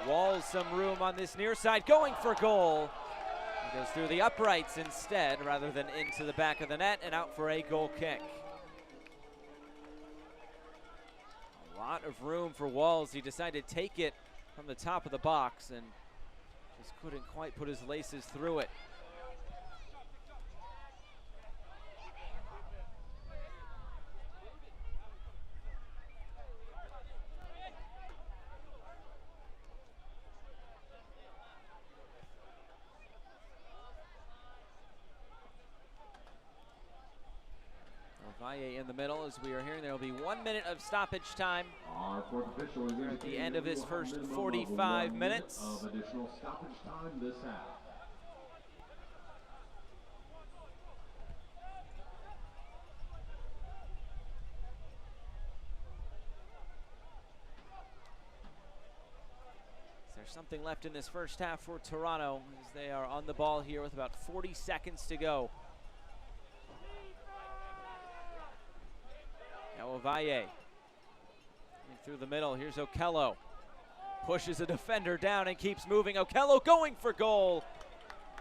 Walls some room on this near side, going for goal. He goes through the uprights instead rather than into the back of the net and out for a goal kick. A lot of room for Walls. He decided to take it from the top of the box and just couldn't quite put his laces through it. Valle in the middle. As we are hearing, there will be 1 minute of stoppage time at the end of this first 45 minutes. Of additional stoppage time this half. Is there something left in this first half for Toronto as they are on the ball here with about 40 seconds to go? Now Valle through the middle. Here's Okello. Pushes a defender down and keeps moving. Okello going for goal.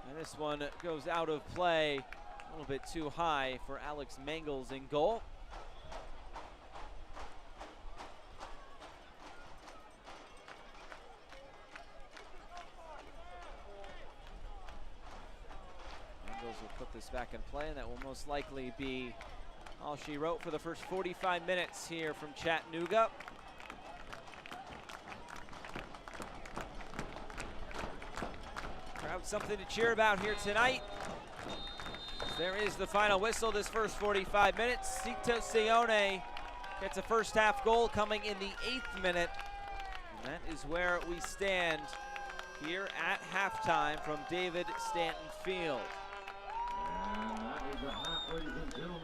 And this one goes out of play. A little bit too high for Alex Mangles in goal. Mangles will put this back in play, and that will most likely be all she wrote for the first 45 minutes here from Chattanooga. Crowd something to cheer about here tonight. There is the final whistle this first 45 minutes. Cito Sione gets a first half goal coming in the 8th minute. And that is where we stand here at halftime from David Stanton Field. And that is a half, ladies and gentlemen.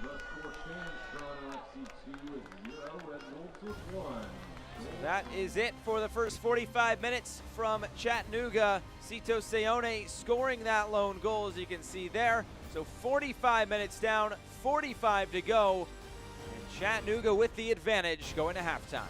The score stands: Toronto FC 2 is 0, Red Wolves with 1. So that is it for the first 45 minutes from Chattanooga. Cito Sione scoring that lone goal, as you can see there. So 45 minutes down, 45 to go. And Chattanooga with the advantage going to halftime.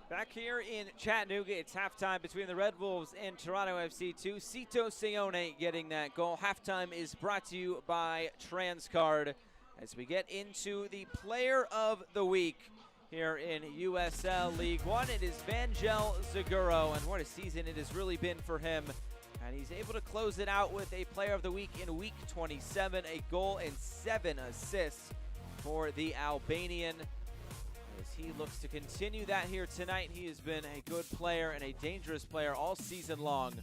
Back here in Chattanooga, it's halftime between the Red Wolves and Toronto FC2. Cito Sione getting that goal. Halftime is brought to you by Transcard as we get into the Player of the Week here in USL League One. It is Vangel Zaguro, and what a season it has really been for him. And he's able to close it out with a Player of the Week in Week 27, a goal and 7 assists for the Albanian. As he looks to continue that here tonight, he has been a good player and a dangerous player all season long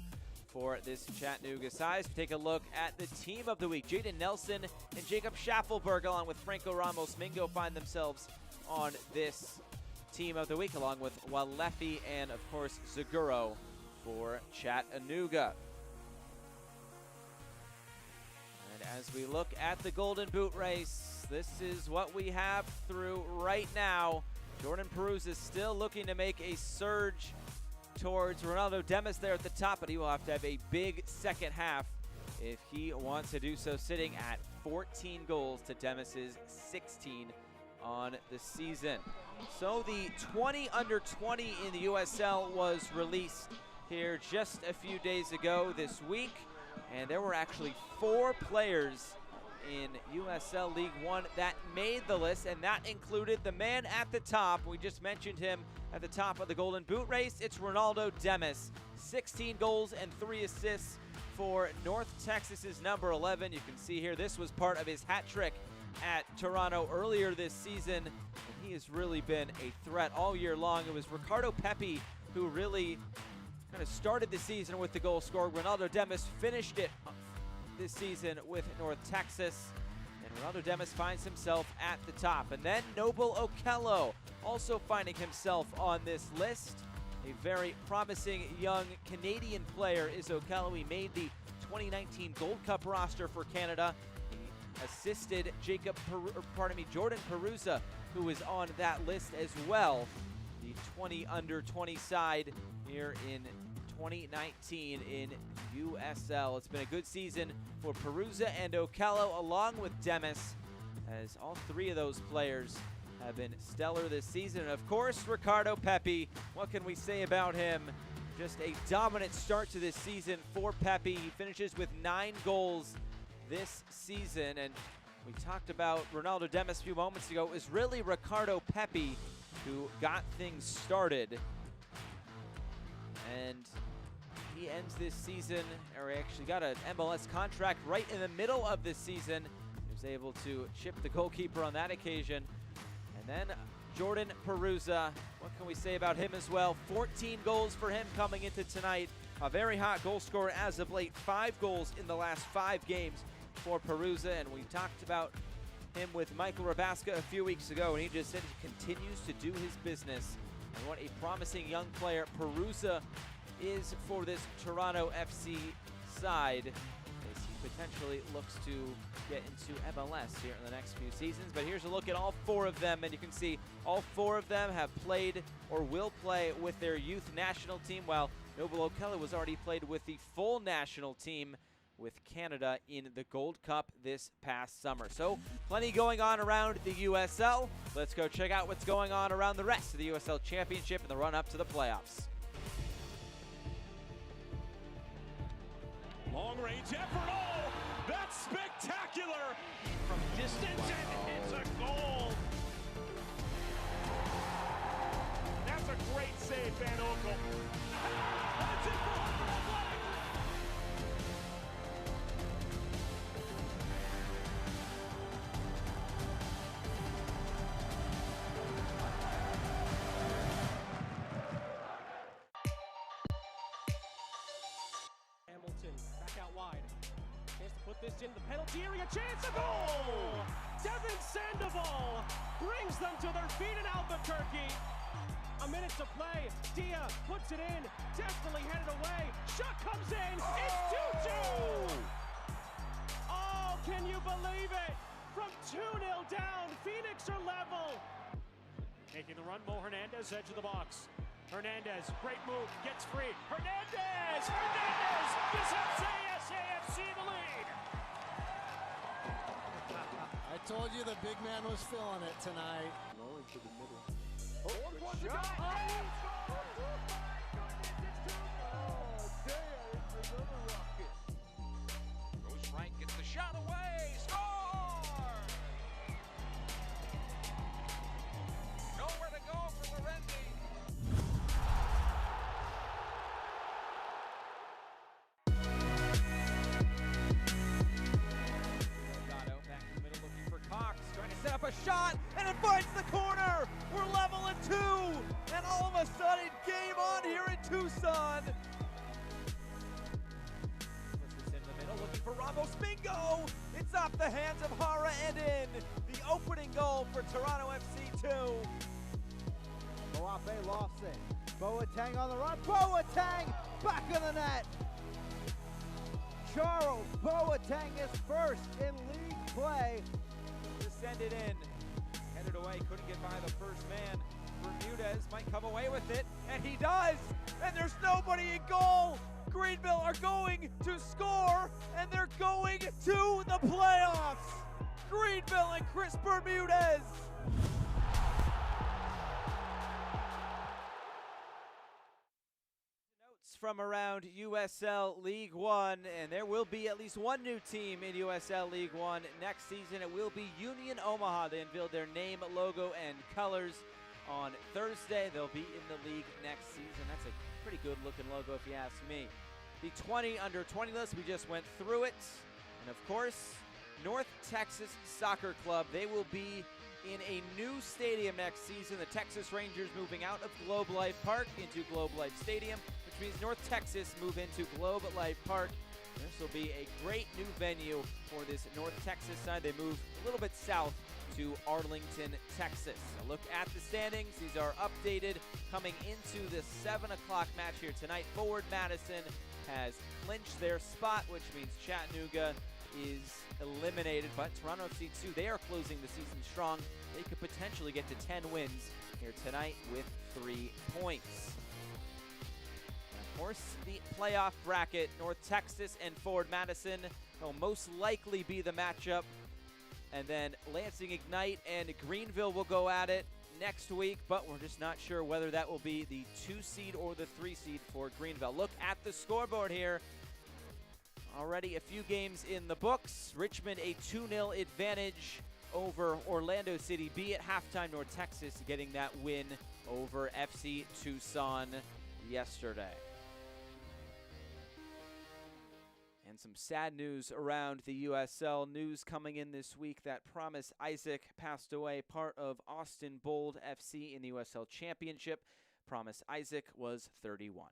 for this Chattanooga side. Take a look at the Team of the Week. Jaden Nelson and Jacob Schaffelberg along with Franco Ramos Mingo find themselves on this Team of the Week, along with Walefi and, of course, Zaguro for Chattanooga. And as we look at the Golden Boot race, this is what we have through right now. Jordan Parousia is still looking to make a surge towards Ronaldo Demis there at the top, but he will have to have a big second half if he wants to do so, sitting at 14 goals to Demis's 16 on the season. So the 20 under 20 in the USL was released here just a few days ago this week, and there were actually 4 players in USL League One that made the list, and that included the man at the top. We just mentioned him at the top of the Golden Boot race. It's Ronaldo Demis. 16 goals and 3 assists for North Texas's number 11. You can see here this was part of his hat trick at Toronto earlier this season, and he has really been a threat all year long. It was Ricardo Pepe who really kind of started the season with the goal scorer. Ronaldo Demis finished it this season with North Texas, and Ronaldo Demis finds himself at the top. And then Noble Okello also finding himself on this list. A very promising young Canadian player is Okello. He made the 2019 Gold Cup roster for Canada. He assisted Jordan Parousia, who is on that list as well. The 20 under 20 side here in 2019 in USL. It's been a good season for Parousia and Okello along with Demis, as all 3 of those players have been stellar this season. And of course, Ricardo Pepe. What can we say about him? Just a dominant start to this season for Pepe. He finishes with 9 goals this season, and we talked about Ronaldo Demis a few moments ago. It was really Ricardo Pepe who got things started, and he ends this season, or he actually got an MLS contract right in the middle of this season. He was able to chip the goalkeeper on that occasion. And then Jordan Parousia, what can we say about him as well? 14 goals for him coming into tonight. A very hot goal scorer as of late. 5 goals in the last 5 games for Parousia, and we talked about him with Michael Rabaska a few weeks ago, and he just said he continues to do his business. And what a promising young player Parousia is for this Toronto FC side, as he potentially looks to get into MLS here in the next few seasons. But here's a look at all 4 of them, and you can see all 4 of them have played or will play with their youth national team, while Noble Okello was already played with the full national team with Canada in the Gold Cup this past summer. So plenty going on around the USL. Let's go check out what's going on around the rest of the USL Championship and the run-up to the playoffs. Long-range effort, oh, that's spectacular! From distance, and it's a goal! That's a great save, Van Oekel. That's it for Hartford Athletic! Back out wide. Chance to put this in the penalty area. Chance, a goal! Devin Sandoval brings them to their feet in Albuquerque. A minute to play. Dia puts it in. Definitely headed away. Shot comes in. It's 2-2. Oh, can you believe it? From 2-0 down, Phoenix are level. Making the run, Mo Hernandez, edge of the box. Hernandez, great move, gets free. Hernandez! Gives AFC the lead! I told you the big man was feeling it tonight. Low into the middle. Oh, good shot! Goes right, gets the shot away, score! Nowhere to go for Lorenzi. Ricardo back in the middle looking for Cox, trying to set up a shot, and it finds the corner! We're level at 2! And all of a sudden, game on here in Tucson! Puts this in the middle, looking for Ramos. Bingo! It's off the hands of Hara and in! The opening goal for Toronto FC 2. Moape lofts it. Boateng on the run. Boateng back of the net. Charles Boateng is first in league play. To send it in. Headed away, couldn't get by the first man. Bermudez might come away with it, and he does! And there's nobody in goal! Greenville are going to score, and they're going to the playoffs! Greenville and Chris Bermudez! Notes from around USL League One, and there will be at least one new team in USL League One next season. It will be Union Omaha. They unveiled their name, logo, and colors on Thursday. They'll be in the league next season. That's a pretty good looking logo if you ask me. The 20 under 20 list, we just went through it. And of course, North Texas Soccer Club, they will be in a new stadium next season. The Texas Rangers moving out of Globe Life Park into Globe Life Stadium, which means North Texas move into Globe Life Park. This will be a great new venue for this North Texas side. They move a little bit south to Arlington, Texas. A look at the standings. These are updated coming into the 7 o'clock match here tonight. Forward Madison has clinched their spot, which means Chattanooga is eliminated. But Toronto FC 2, they are closing the season strong. They could potentially get to 10 wins here tonight with 3 points. And of course, the playoff bracket, North Texas and Forward Madison will most likely be the matchup. And then Lansing Ignite and Greenville will go at it next week, but we're just not sure whether that will be the 2 seed or the 3 seed for Greenville. Look at the scoreboard here. Already a few games in the books. Richmond a 2-0 advantage over Orlando City B at halftime. North Texas getting that win over FC Tucson yesterday. And some sad news around the USL. News coming in this week that Promise Isaac passed away, part of Austin Bold FC in the USL Championship. Promise Isaac was 31.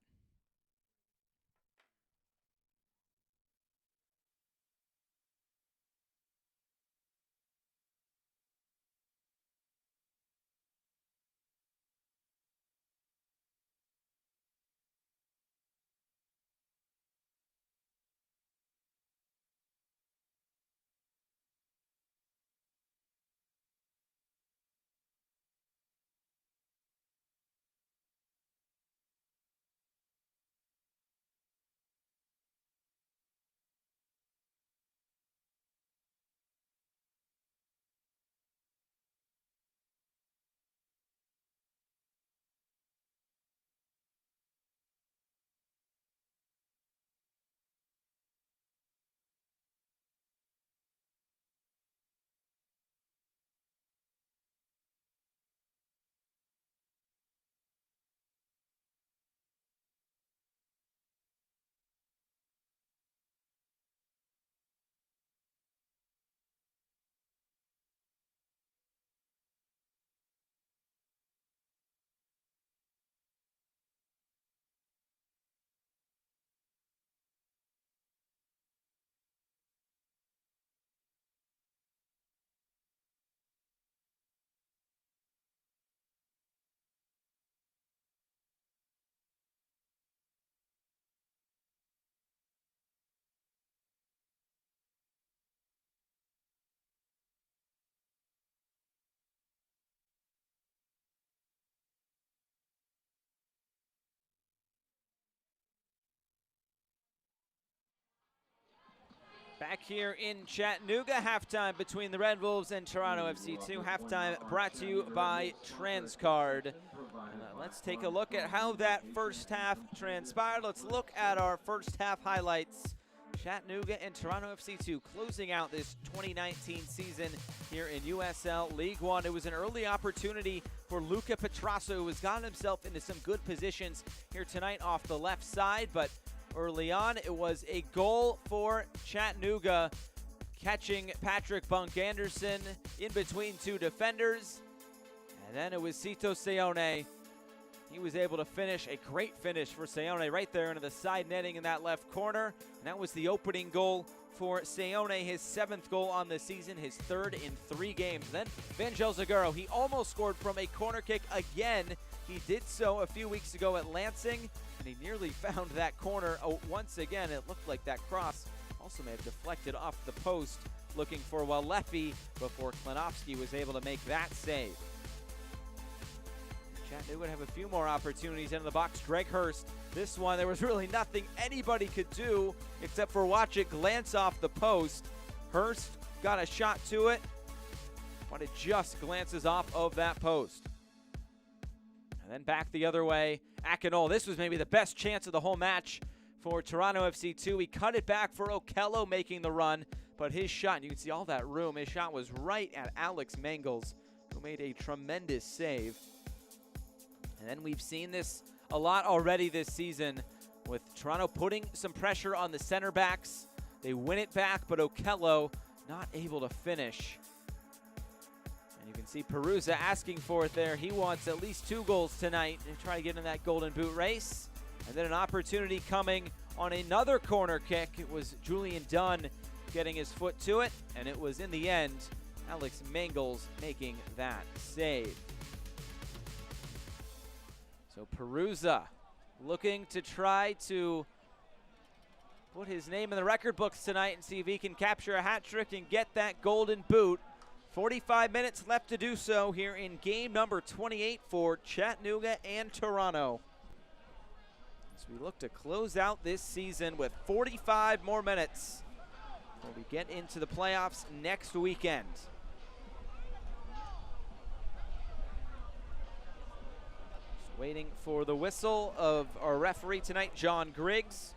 Back here in Chattanooga, halftime between the Red Wolves and Toronto FC2. Halftime brought to you by Transcard. Let's take a look at how that first half transpired. Let's look at our first half highlights. Chattanooga and Toronto FC2 closing out this 2019 season here in USL League One. It was an early opportunity for Luca Petrasso, who has gotten himself into some good positions here tonight off the left side, but early on, it was a goal for Chattanooga, catching Patrick Bunk Anderson in between two defenders. And then it was Cito Seone. He was able to finish, a great finish for Seone right there into the side netting in that left corner. And that was the opening goal for Seone, his 7th goal on the season, his 3rd in 3 games. Then Vangel Zaguro, he almost scored from a corner kick again. He did so a few weeks ago at Lansing, and he nearly found that corner once again. It looked like that cross also may have deflected off the post, looking for Walefi before Klinowski was able to make that save. Chattanooga would have a few more opportunities into the box. Greg Hurst, this one, there was really nothing anybody could do except for watch it glance off the post. Hurst got a shot to it, but it just glances off of that post. And then back the other way, Akinol. This was maybe the best chance of the whole match for Toronto FC2. He cut it back for Okello making the run, but his shot, you can see all that room, his shot was right at Alex Mangels, who made a tremendous save. And then we've seen this a lot already this season with Toronto putting some pressure on the center backs. They win it back, but Okello not able to finish. And you can see Parousia asking for it there. He wants at least 2 goals tonight and try to get in that golden boot race. And then an opportunity coming on another corner kick. It was Julian Dunn getting his foot to it, and it was in the end Alex Mangels making that save. So Parousia looking to try to put his name in the record books tonight and see if he can capture a hat trick and get that golden boot. 45 minutes left to do so here in game number 28 for Chattanooga and Toronto, as we look to close out this season with 45 more minutes before we get into the playoffs next weekend. Just waiting for the whistle of our referee tonight, John Griggs.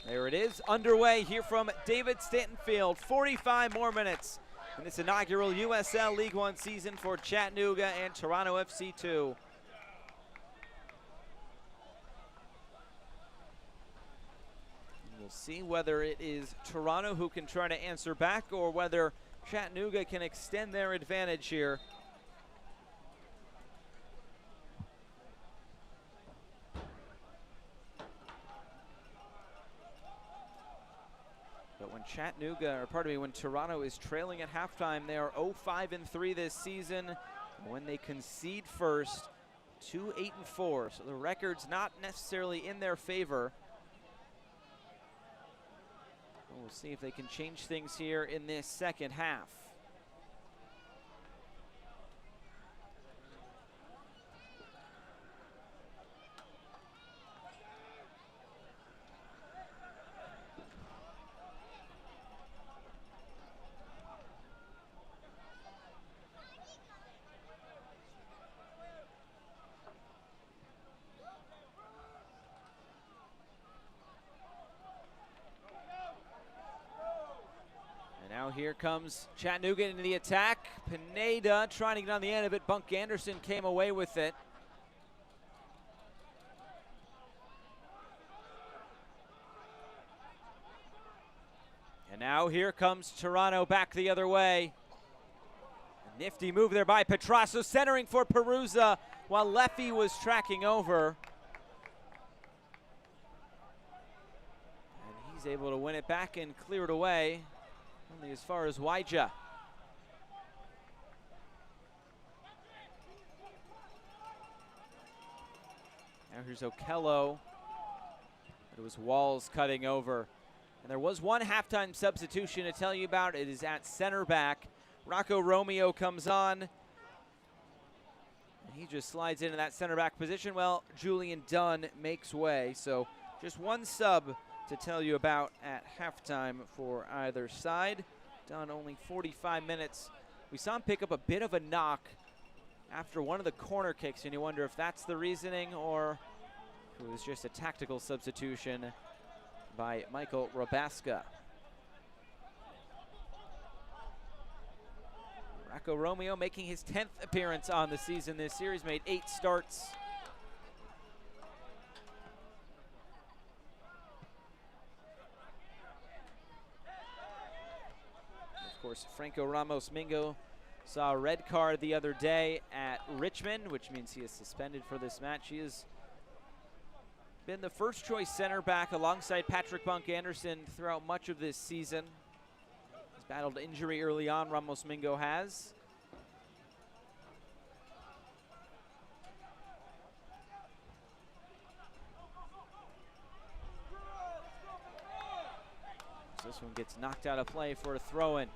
There it is, underway here from David Stanton Field. 45 more minutes in this inaugural USL League One season for Chattanooga and Toronto FC2. We'll see whether it is Toronto who can try to answer back or whether Chattanooga can extend their advantage here. But when Toronto is trailing at halftime, they are 0-5-3 this season. When they concede first, 2-8-4. So the record's not necessarily in their favor. We'll see if they can change things here in this second half. Here comes Chattanooga into the attack. Pineda trying to get on the end of it. Bunk Anderson came away with it. And now here comes Toronto back the other way. A nifty move there by Petrasso, centering for Parousia while Leffy was tracking over. And he's able to win it back and clear it away. Only as far as Waija. Now here's Okello. It was Walls cutting over. And there was one halftime substitution to tell you about. It is at center back. Rocco Romeo comes on. He just slides into that center back position. Well, Julian Dunn makes way. So just one sub to tell you about at halftime for either side. Dunn only 45 minutes. We saw him pick up a bit of a knock after one of the corner kicks, and you wonder if that's the reasoning or if it was just a tactical substitution by Michael Robaska. Rocco Romeo making his 10th appearance on the season this year. He's made 8 starts. Of course, Franco Ramos Mingo saw a red card the other day at Richmond, which means he is suspended for this match. He has been the first choice center back alongside Patrick Bunk Anderson throughout much of this season. He's battled injury early on, Ramos Mingo has. So this one gets knocked out of play for a throw-in.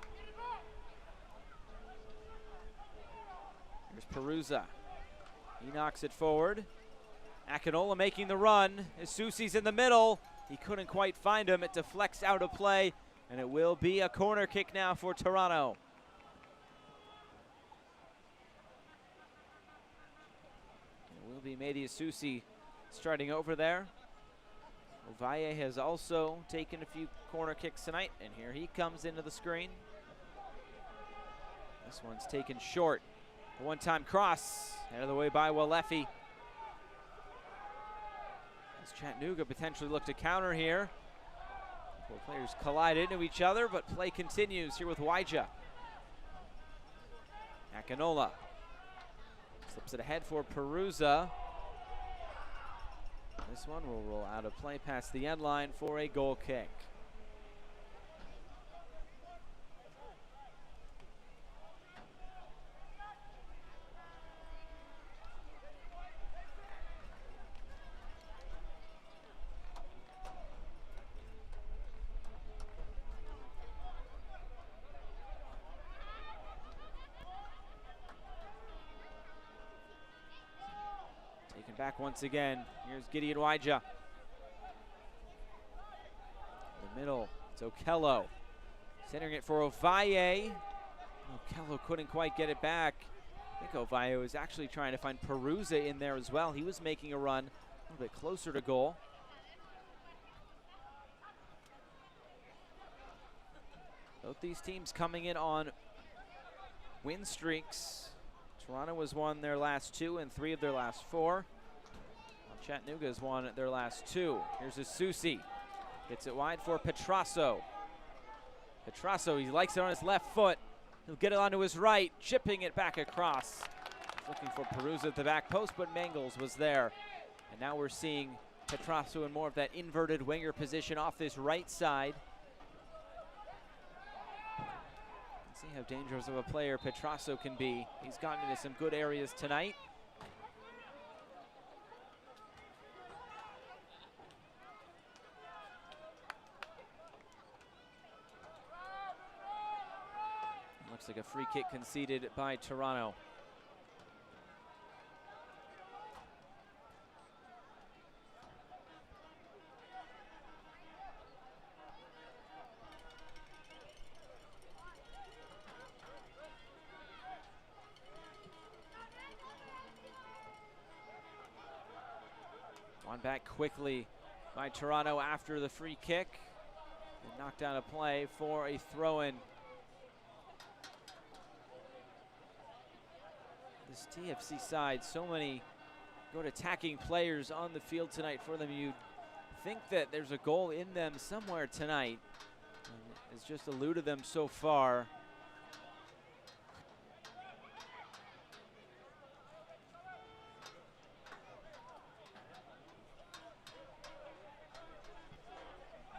Here's Parousia. He knocks it forward. Akinola making the run. Isusi's in the middle. He couldn't quite find him. It deflects out of play, and it will be a corner kick now for Toronto. It will be Mehdi Isusi starting over there. Ovalle has also taken a few corner kicks tonight, and here he comes into the screen. This one's taken short. A one-time cross, out of the way by Walefi. As Chattanooga potentially look to counter here. Both players collide into each other, but play continues here with Waija. Akinola slips it ahead for Parousia. This one will roll out of play past the end line for a goal kick. Back once again. Here's Gideon Waija. In the middle, it's Okello. Centering it for Ovalle. Okello couldn't quite get it back. I think Ovalle was actually trying to find Parousia in there as well. He was making a run a little bit closer to goal. Both these teams coming in on win streaks. Toronto has won their last 2 and 3 of their last 4. Chattanooga has won their last 2. Here's Isusi. Gets it wide for Petrasso. Petrasso, he likes it on his left foot. He'll get it onto his right, chipping it back across. Looking for Parousia at the back post, but Mangles was there. And now we're seeing Petrasso in more of that inverted winger position off this right side. Let's see how dangerous of a player Petrasso can be. He's gotten into some good areas tonight. Looks like a free kick conceded by Toronto. Won back quickly by Toronto after the free kick. And knocked out of play for a throw-in. This TFC side, so many good attacking players on the field tonight for them. You'd think that there's a goal in them somewhere tonight. It's just eluded them so far.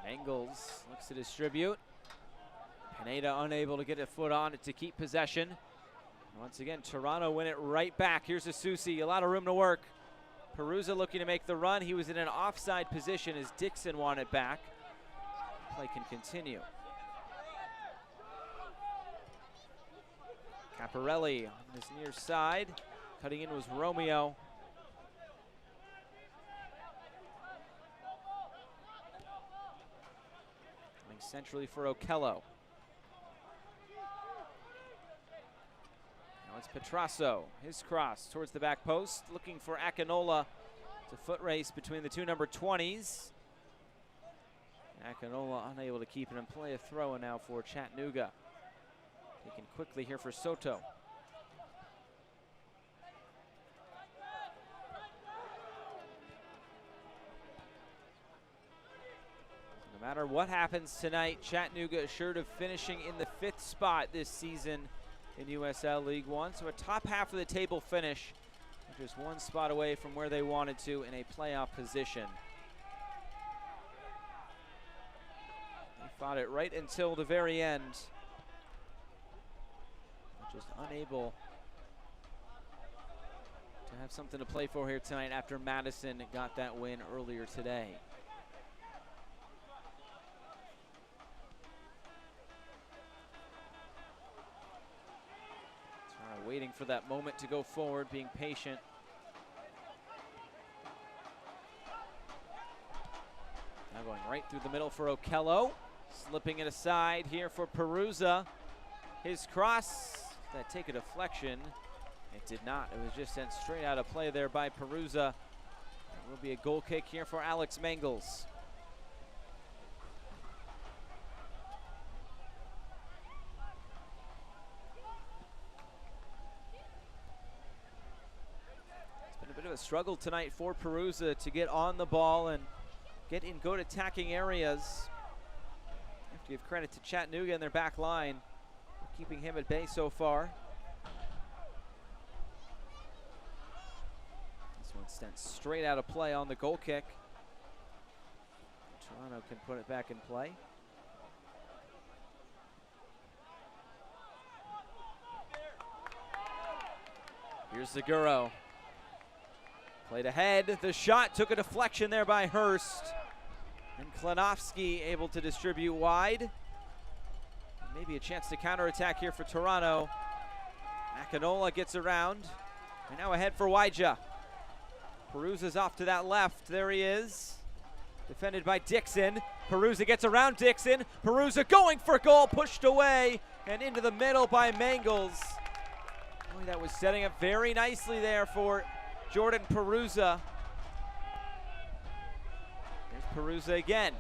Mangles looks to distribute. Pineda unable to get a foot on it to keep possession. Once again, Toronto win it right back. Here's Isusi, a lot of room to work. Parousia looking to make the run. He was in an offside position as Dixon won it back. Play can continue. Caparelli on this near side. Cutting in was Romeo. Coming centrally for Okello. Now it's Petrasso. His cross towards the back post, looking for Akinola. It's a foot race between the two number 20s. Akinola unable to keep it in play. A throw in now for Chattanooga. Taken quickly here for Soto. No matter what happens tonight, Chattanooga assured of finishing in the 5th spot this season in USL League One. So a top half of the table finish, just one spot away from where they wanted to in a playoff position. They fought it right until the very end. Just unable to have something to play for here tonight after Madison got that win earlier today. Waiting for that moment to go forward, being patient. Now going right through the middle for Okello. Slipping it aside here for Parousia. His cross, that take a deflection. It did not. It was just sent straight out of play there by Parousia. It will be a goal kick here for Alex Mangels. Struggle tonight for Parousia to get on the ball and get in good attacking areas. You have to give credit to Chattanooga and their back line, keeping him at bay so far. This one sent straight out of play on the goal kick. Toronto can put it back in play. Here's Zaguro. Played ahead, the shot took a deflection there by Hurst. And Klanowski able to distribute wide. Maybe a chance to counterattack here for Toronto. Akinola gets around. And now ahead for Waija. Parousia's off to that left, there he is. Defended by Dixon. Parousia gets around Dixon. Parousia going for goal, pushed away and into the middle by Mangels. Boy, that was setting up very nicely there for Jordan Parousia. There's Parousia again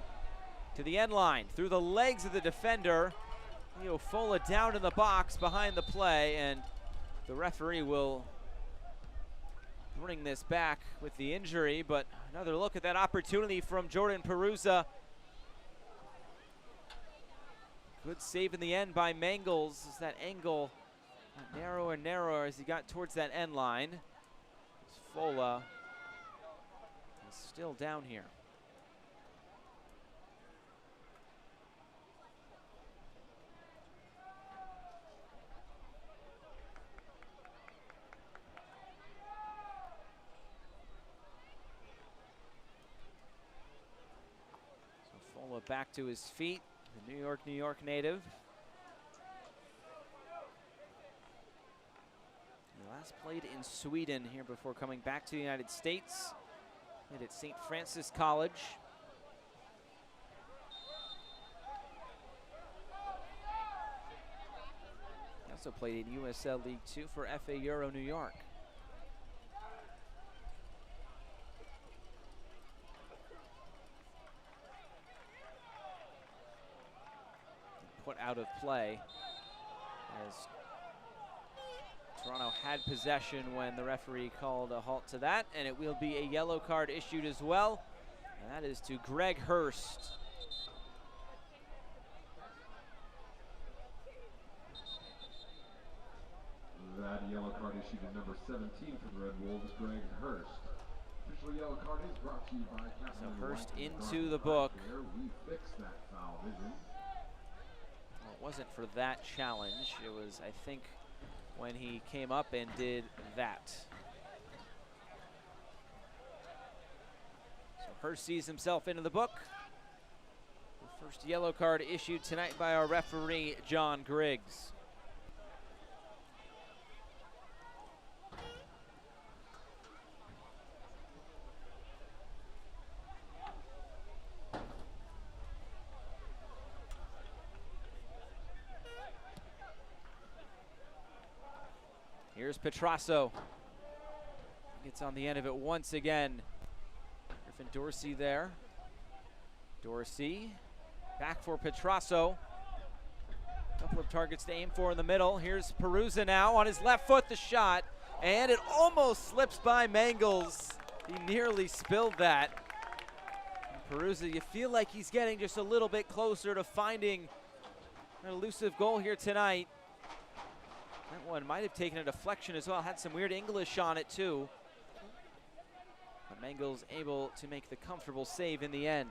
to the end line through the legs of the defender. Leo Fola down in the box behind the play, and the referee will bring this back with the injury, but another look at that opportunity from Jordan Parousia. Good save in the end by Mangels as that angle got narrower and narrower as he got towards that end line. Fola is still down here. So Fola back to his feet, the New York native. Last played in Sweden here before coming back to the United States. Played at St. Francis College. He also played in USL League 2 for FA Euro New York. Put out of play as Toronto had possession when the referee called a halt to that, and it will be a yellow card issued as well, and that is to Greg Hurst. That yellow card issued to number 17 for the Red Wolves, Greg Hurst. Official yellow card is brought to you by Captain. So Hurst into the book. We fixed that foul vision. Well, it wasn't for that challenge. It was, I think, when he came up and did that. So Hurst sees himself into the book. The first yellow card issued tonight by our referee, John Griggs. Here's Petrasso. Gets on the end of it once again. Griffin Dorsey there. Dorsey back for Petrasso. Couple of targets to aim for in the middle. Here's Parousia now on his left foot, the shot, and it almost slips by Mangles. He nearly spilled that. And Parousia, you feel like he's getting just a little bit closer to finding an elusive goal here tonight. That one might have taken a deflection as well. Had some weird English on it too. But Mangles able to make the comfortable save in the end.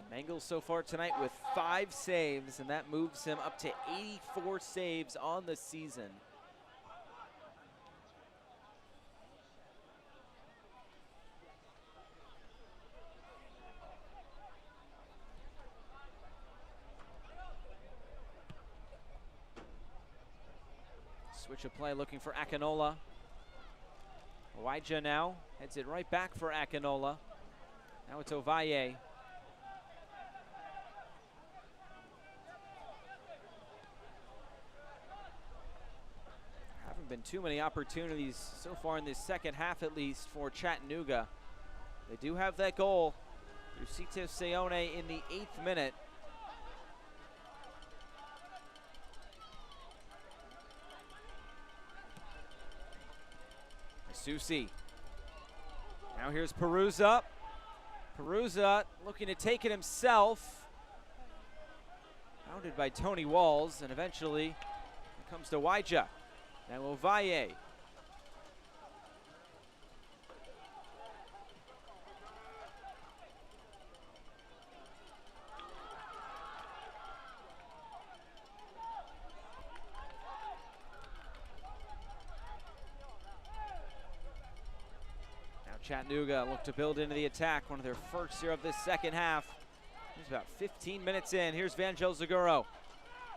Mangles so far tonight with 5 saves, and that moves him up to 84 saves on the season. Switch of play looking for Akinola. Waija now heads it right back for Akinola. Now it's Ovalle. Been too many opportunities so far in this second half, at least for Chattanooga. They do have that goal through Cito Seone in the 8th minute. Susi. Now here's Parousia. Parousia looking to take it himself. Bounded by Tony Walls, and eventually it comes to Waija. Now Ovalle. Now Chattanooga look to build into the attack, one of their first here of this second half. Here's about 15 minutes in. Here's Vangel Zaguro.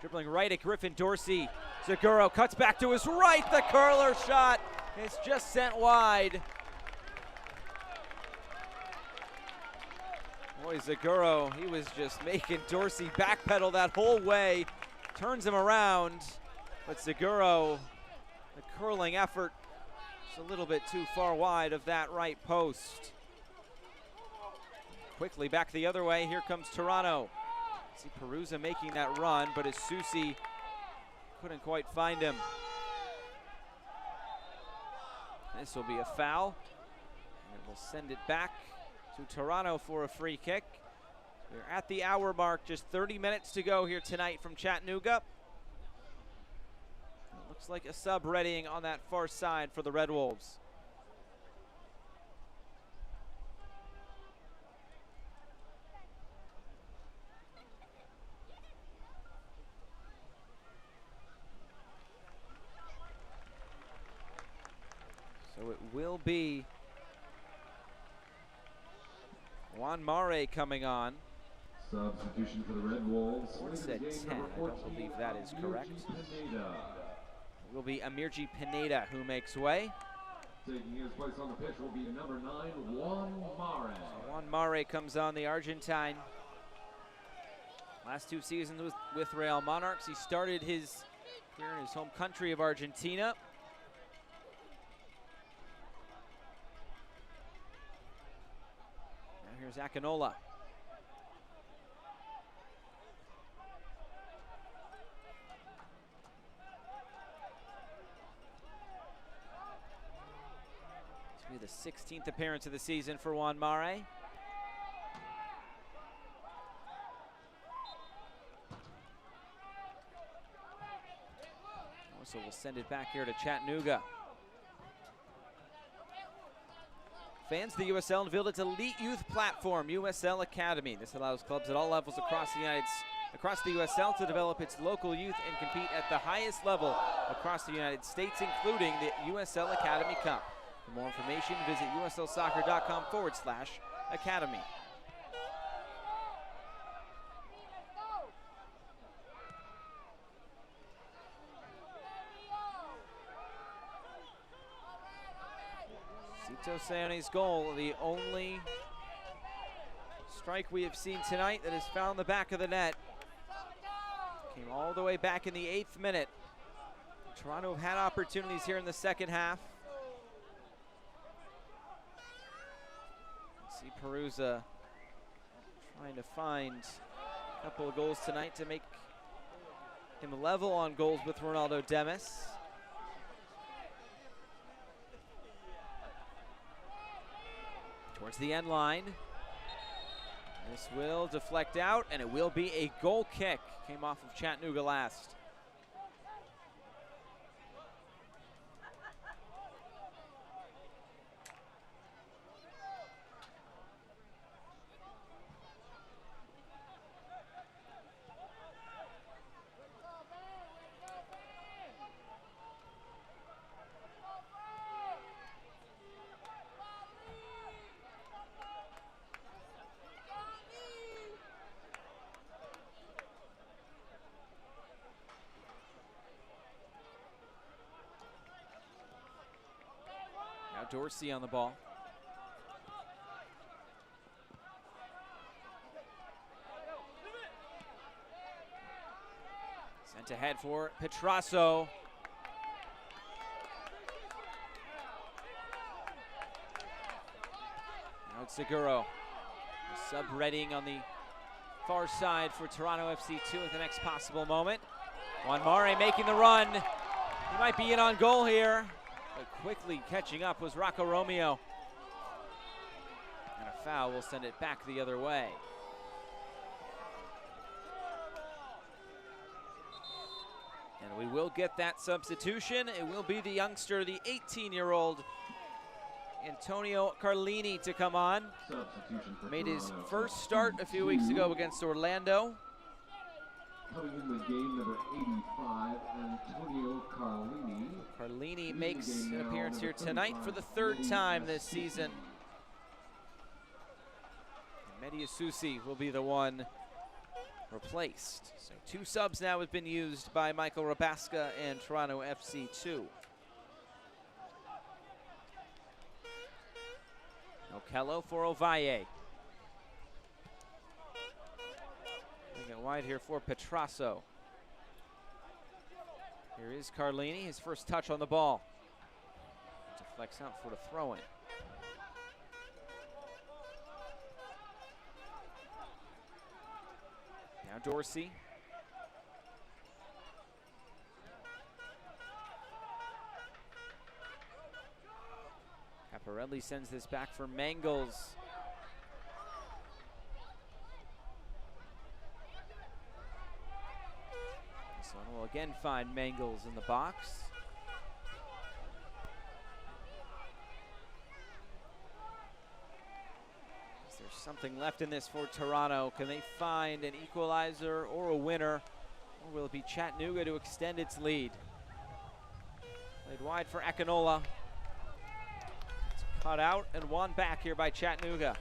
Dribbling right at Griffin Dorsey. Zaguro cuts back to his right. The curler shot is just sent wide. Boy, Zaguro, he was just making Dorsey backpedal that whole way. Turns him around. But Zaguro, the curling effort, is a little bit too far wide of that right post. Quickly back the other way. Here comes Toronto. See Parousia making that run, but as Susi couldn't quite find him. This will be a foul, and it will send it back to Toronto for a free kick. We're at the hour mark, just 30 minutes to go here tonight from Chattanooga. It looks like a sub readying on that far side for the Red Wolves. So it will be Juan Mare coming on. Substitution for the Red Wolves. Ford said 10. I don't believe that is correct. It will be Amirji Pineda who makes way. Taking his place on the pitch will be number 9, Juan Mare. So Juan Mare comes on, the Argentine. Last 2 seasons with Real Monarchs. He started his career in his home country of Argentina. Here's Akinola. This will be the 16th appearance of the season for Juan Mare. Also, we'll send it back here to Chattanooga. Fans of the USL unveiled its elite youth platform, USL Academy. This allows clubs at all levels across the USL to develop its local youth and compete at the highest level across the United States, including the USL Academy Cup. For more information, visit uslsoccer.com/academy. Victor Seone's goal, the only strike we have seen tonight that has found the back of the net. Came all the way back in the 8th minute. Toronto have had opportunities here in the second half. See Parousia trying to find a couple of goals tonight to make him level on goals with Ronaldo Demis. Towards the end line. This will deflect out, and it will be a goal kick. Came off of Chattanooga last. Dorsey on the ball. Sent ahead for Petrasso. Now it's Seguro. Sub-readying on the far side for Toronto FC2 at the next possible moment. Juan Mare making the run. He might be in on goal here. But quickly catching up was Rocco Romeo. And a foul will send it back the other way. And we will get that substitution. It will be the youngster, the 18-year-old Antonio Carlini to come on. Made his first start a few weeks ago against Orlando. Coming in the game, number 85, Antonio Carlini. Carlini makes an appearance here tonight for the 3rd time this season. Mehdi Asusi will be the one replaced. So 2 subs now have been used by Michael Rabaska and Toronto FC2. Okello for Ovalle. It wide here for Petrasso. Here is Carlini, his first touch on the ball. Deflects out for the throw-in. Now Dorsey. Caparelli sends this back for Mangles. Will again find Mangles in the box. Is there something left in this for Toronto? Can they find an equalizer or a winner? Or will it be Chattanooga to extend its lead? Played wide for Akinola. It's cut out and won back here by Chattanooga.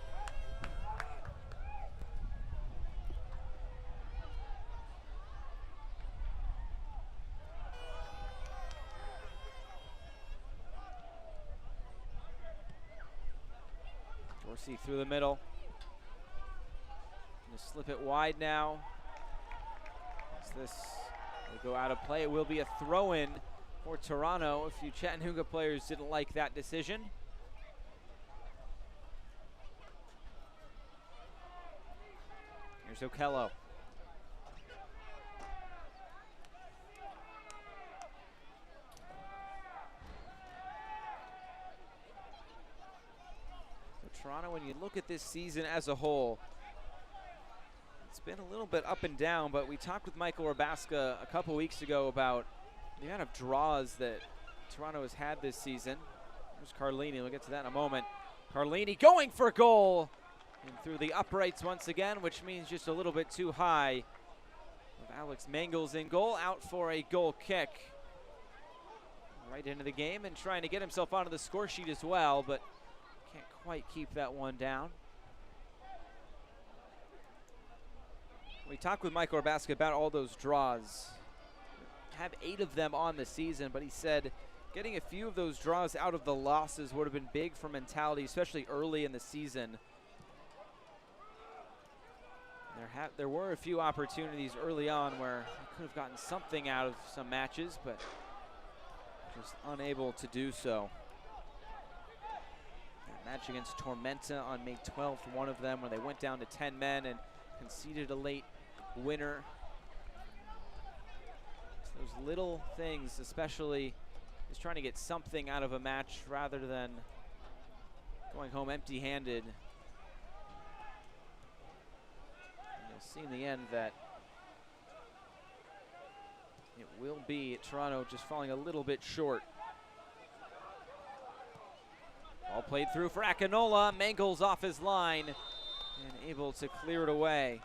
Dorsey through the middle. Gonna slip it wide now. As this will go out of play. It will be a throw-in for Toronto. A few Chattanooga players didn't like that decision. Here's Okello. Toronto, when you look at this season as a whole, it's been a little bit up and down, but we talked with Michael Rabaska a couple weeks ago about the amount of draws that Toronto has had this season. There's Carlini, we'll get to that in a moment. Carlini going for goal, and through the uprights once again, which means just a little bit too high. With Alex Mangles in goal, out for a goal kick. Right into the game and trying to get himself onto the score sheet as well, but can't quite keep that one down. We talked with Michael Rabaska about all those draws. Have 8 of them on the season, but he said Getting a few of those draws out of the losses would have been big for mentality, especially early in the season. There were a few opportunities early on where they could have gotten something out of some matches, but just unable to do so. That match against Tormenta on May 12th, one of them, where they went down to 10 men and conceded a late winner. So those little things, especially just trying to get something out of a match rather than going home empty-handed. You'll see in the end that it will be Toronto just falling a little bit short. Ball played through for Akinola. Mangles off his line and able to clear it away.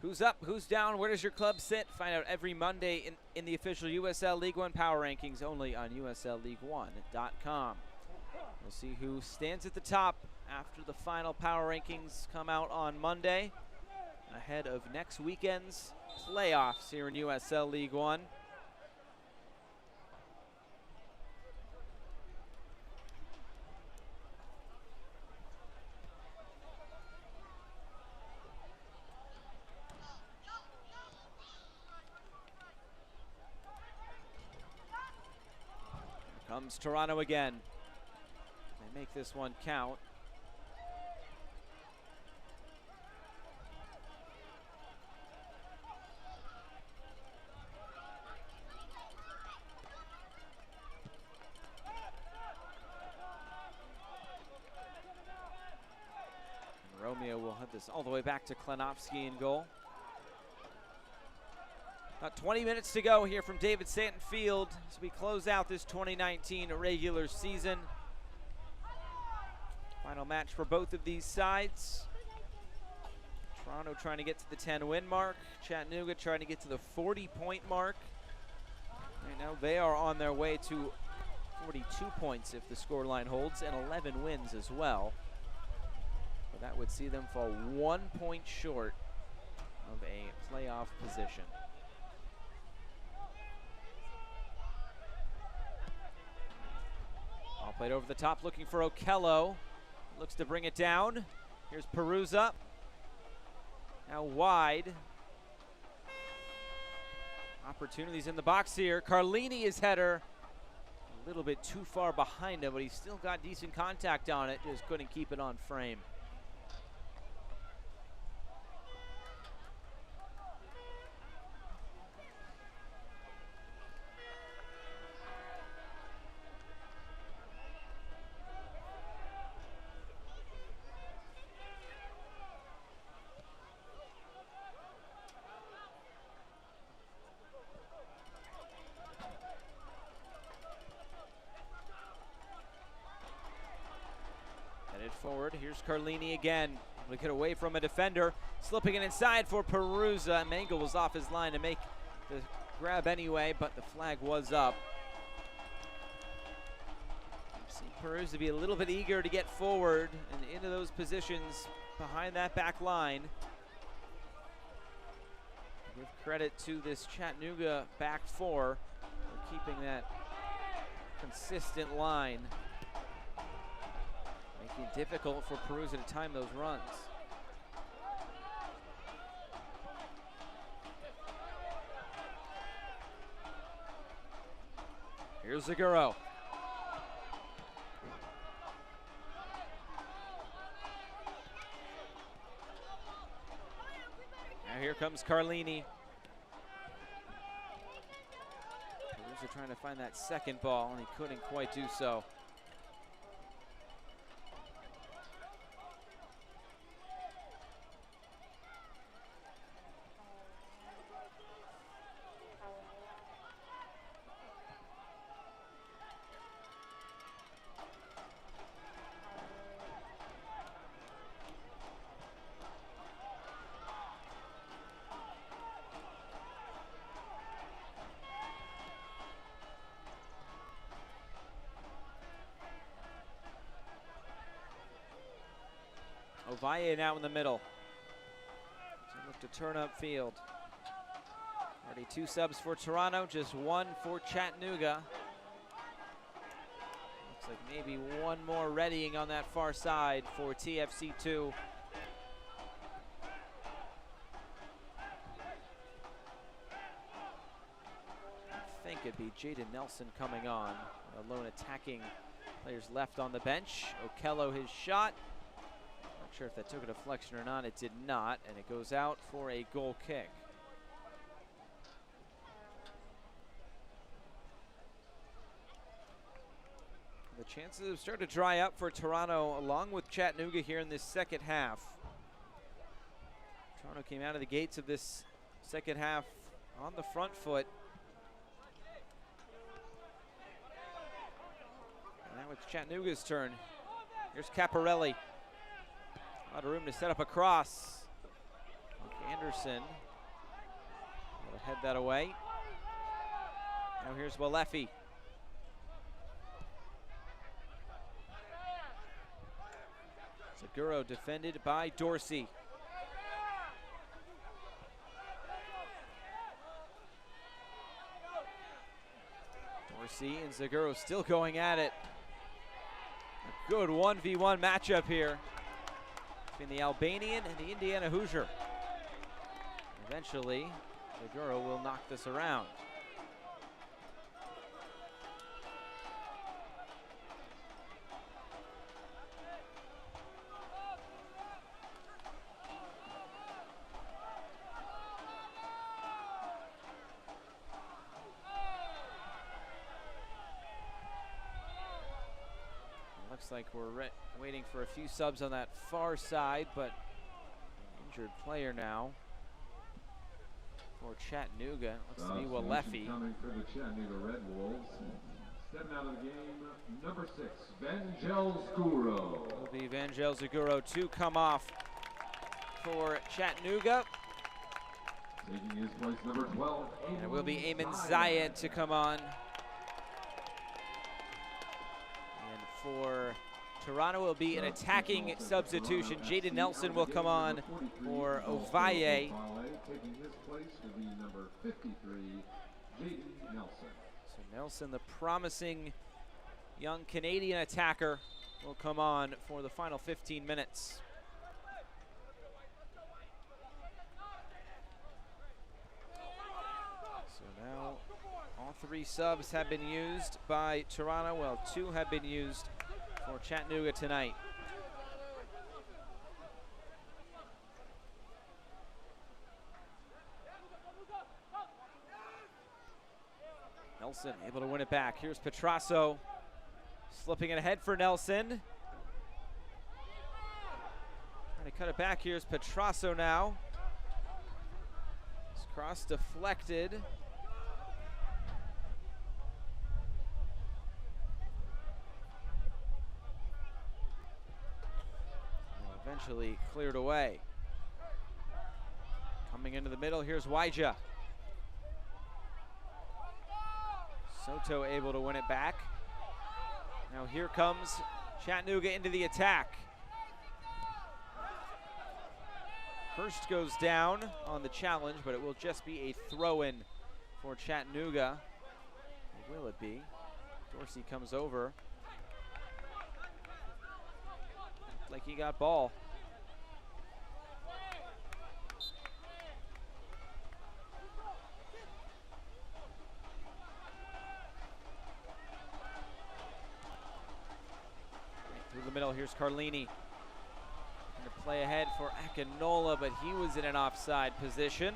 Who's up, who's down, where does your club sit? Find out every Monday in the official USL League One Power Rankings, only on USLLeague1.com. We'll see who stands at the top after the final Power Rankings come out on Monday, ahead of next weekend's playoffs here in USL League One. Comes Toronto again. They make this one count. And Romeo will have this all the way back to Klenowski in goal. About 20 minutes to go here from David Stanton Field as we close out this 2019 regular season. Final match for both of these sides. Toronto trying to get to the 10-win mark. Chattanooga trying to get to the 40-point mark. Right now they are on their way to 42 points if the scoreline holds, and 11 wins as well. But that would see them fall 1 point short of a playoff position. Ball played over the top, looking for Okello. Looks to bring it down. Here's Parousia. Now wide. Opportunities in the box here. Carlini is header. A little bit too far behind him, but he's still got decent contact on it. Just couldn't keep it on frame. Forward, here's Carlini again. We get away from a defender, slipping it inside for Parousia. Mangle was off his line to make the grab anyway, but the flag was up. I've seen Parousia be a little bit eager to get forward and into those positions behind that back line. Give credit to this Chattanooga back four for keeping that consistent line. Making it difficult for Parousia to time those runs. Here's Zaguro. Now here comes Carlini. Parousia trying to find that second ball, and he couldn't quite do so. Ovalle now in the middle. So look to turn up field. Already 2 subs for Toronto, just 1 for Chattanooga. Looks like maybe 1 more readying on that far side for TFC2. I think it'd be Jaden Nelson coming on. Alone attacking players left on the bench. Okello his shot. Not sure if that took a deflection or not. It did not, and it goes out for a goal kick. The chances have started to dry up for Toronto along with Chattanooga here in this second half. Toronto came out of the gates of this second half on the front foot. And now it's Chattanooga's turn. Here's Caparelli. A lot of room to set up a cross. Anderson will head that away. Now here's Walefi. Seguro defended by Dorsey. Dorsey and Seguro still going at it. A good 1v1 matchup here between the Albanian and the Indiana Hoosier. Eventually, Seguro will knock this around. Looks like we're waiting for a few subs on that far side, but injured player now for Chattanooga. Looks to be Walefi. Coming for the Chattanooga Red Wolves. Stepping out of the game, number 6, Vangel Zguro. Will be Vangel Zguro to come off for Chattanooga. Taking his place, number 12, And it will be Eamon Zayed to come on. For Toronto will be an attacking substitution. Jaden Nelson will come on for Ovalle. Taking his place will be number 53, Jaden Nelson. So Nelson, the promising young Canadian attacker, will come on for the final 15 minutes. So now all 3 subs have been used by Toronto. Well, 2 have been used for Chattanooga tonight. Nelson able to win it back. Here's Petrasso slipping it ahead for Nelson. Trying to cut it back. Here's Petrasso now. This cross deflected. Eventually cleared away. Coming into the middle, here's Waija. Soto able to win it back. Now here comes Chattanooga into the attack. Hurst goes down on the challenge, but it will just be a throw-in for Chattanooga. Or will it be? Dorsey comes over. Like he got ball. Right through the middle, here's Carlini. Going to play ahead for Akinola, but he was in an offside position.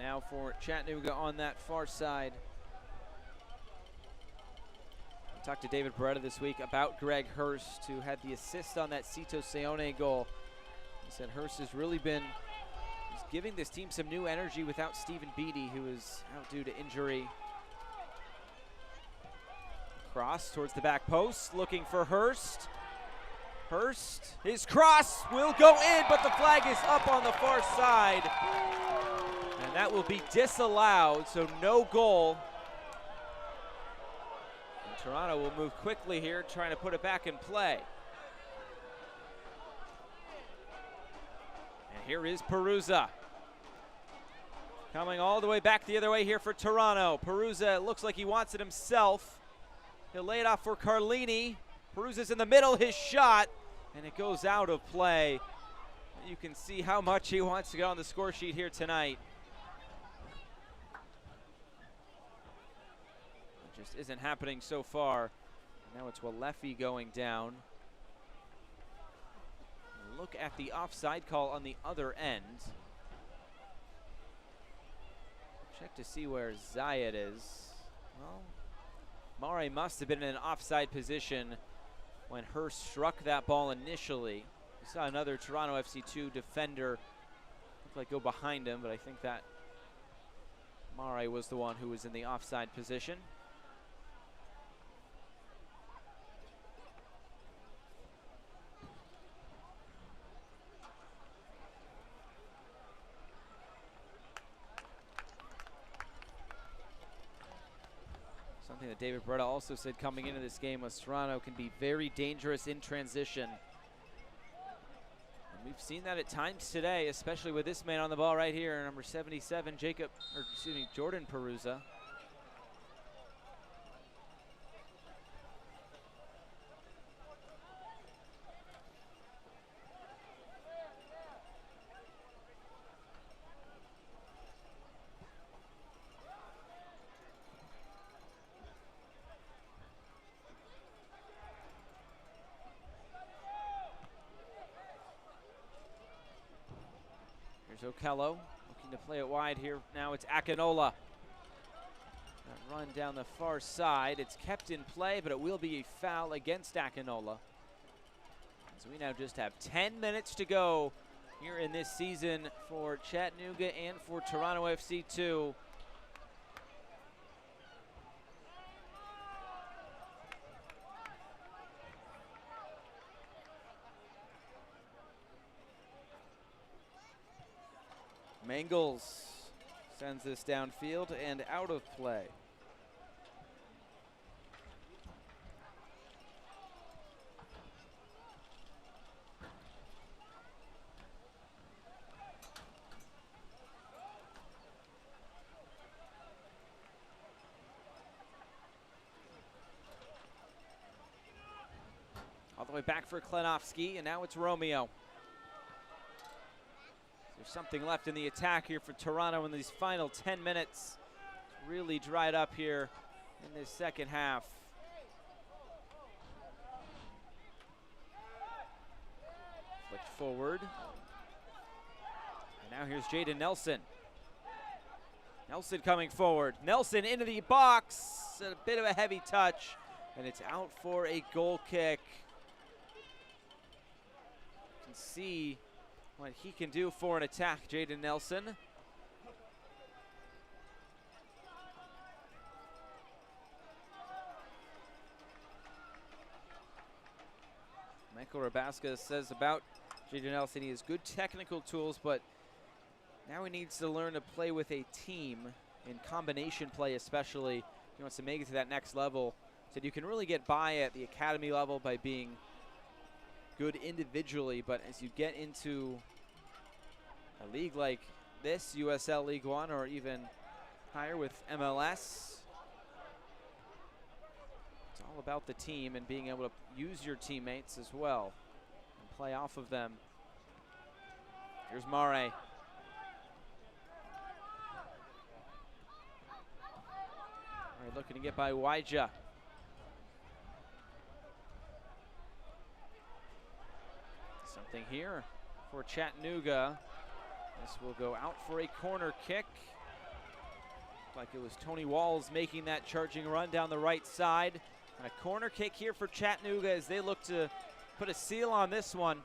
Now for Chattanooga on that far side. Talked to David Beretta this week about Greg Hurst, who had the assist on that Cito Seone goal. He said Hurst has really been giving this team some new energy without Stephen Beattie, who is out due to injury. Cross towards the back post, looking for Hurst. Hurst, his cross will go in, but the flag is up on the far side. And that will be disallowed, so no goal. And Toronto will move quickly here, trying to put it back in play. And here is Parousia. Coming all the way back the other way here for Toronto. Parousia looks like he wants it himself. He'll lay it off for Carlini. Parousia's in the middle, his shot, and it goes out of play. You can see how much he wants to get on the score sheet here tonight. It just isn't happening so far. Now it's Walefi going down. Look at the offside call on the other end. Check to see where Zayed is. Well, Mare must have been in an offside position when Hurst struck that ball initially. We saw another Toronto FC2 defender look like go behind him, but I think that Mare was the one who was in the offside position. Something that David Beretta also said coming into this game was Toronto can be very dangerous in transition. And we've seen that at times today, especially with this man on the ball right here, number 77, Jordan Parousia. Here's Okello looking to play it wide here. Now it's Akinola. That run down the far side. It's kept in play, but it will be a foul against Akinola. So we now just have 10 minutes to go here in this season for Chattanooga and for Toronto FC2. Mangles sends this downfield and out of play. All the way back for Klenofsky, and now it's Romeo. There's something left in the attack here for Toronto in these final 10 minutes. It's really dried up here in this second half. Flicked forward. And now here's Jaden Nelson. Nelson coming forward. Nelson into the box. A bit of a heavy touch. And it's out for a goal kick. You can see what he can do for an attack, Jaden Nelson. Michael Rabaska says about Jaden Nelson, he has good technical tools, but now he needs to learn to play with a team in combination play especially. He wants to make it to that next level. Said you can really get by at the academy level by being good individually, but as you get into a league like this, USL League One, or even higher with MLS, it's all about the team and being able to use your teammates as well and play off of them. Here's Mare. All right, looking to get by Waija. Something here for Chattanooga. This will go out for a corner kick. Like it was Tony Walls making that charging run down the right side. And a corner kick here for Chattanooga as they look to put a seal on this one.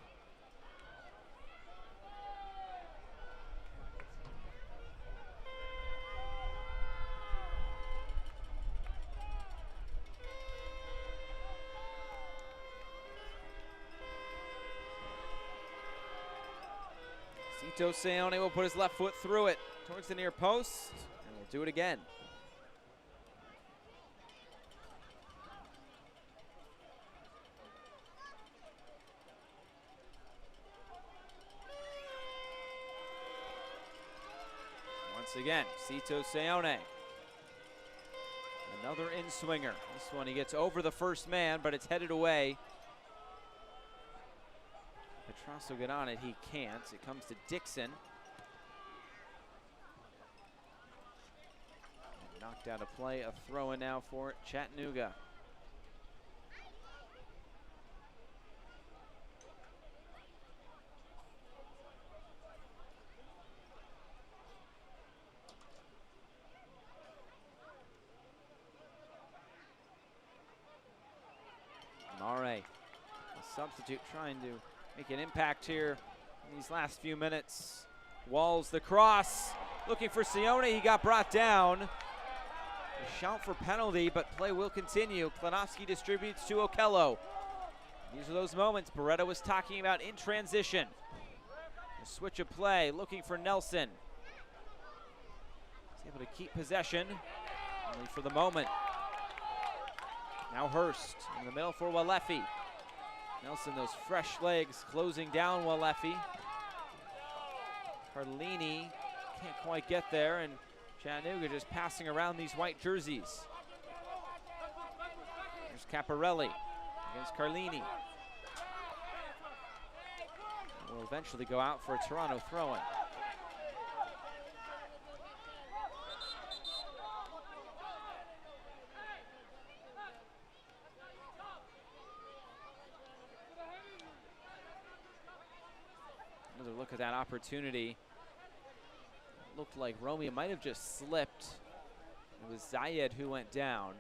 Seone will put his left foot through it towards the near post, and will do it again. Once again, Seone. Another in-swinger. This one he gets over the first man, but it's headed away. Parousia will get on it, he can't. It comes to Dixon. And knocked out of play, a throw in now for Chattanooga. Mare, a substitute trying to make an impact here in these last few minutes. Walls the cross, looking for Seone, he got brought down. A shout for penalty, but play will continue. Klinowski distributes to Okello. These are those moments Beretta was talking about in transition. A switch of play, looking for Nelson. He's able to keep possession, only for the moment. Now Hurst in the middle for Walefi. Nelson, those fresh legs closing down Walefi. Carlini can't quite get there, and Chattanooga just passing around these white jerseys. There's Caparelli against Carlini. Will eventually go out for a Toronto throw-in. Another look at that opportunity. Looked like Romeo might have just slipped. It was Zayed who went down.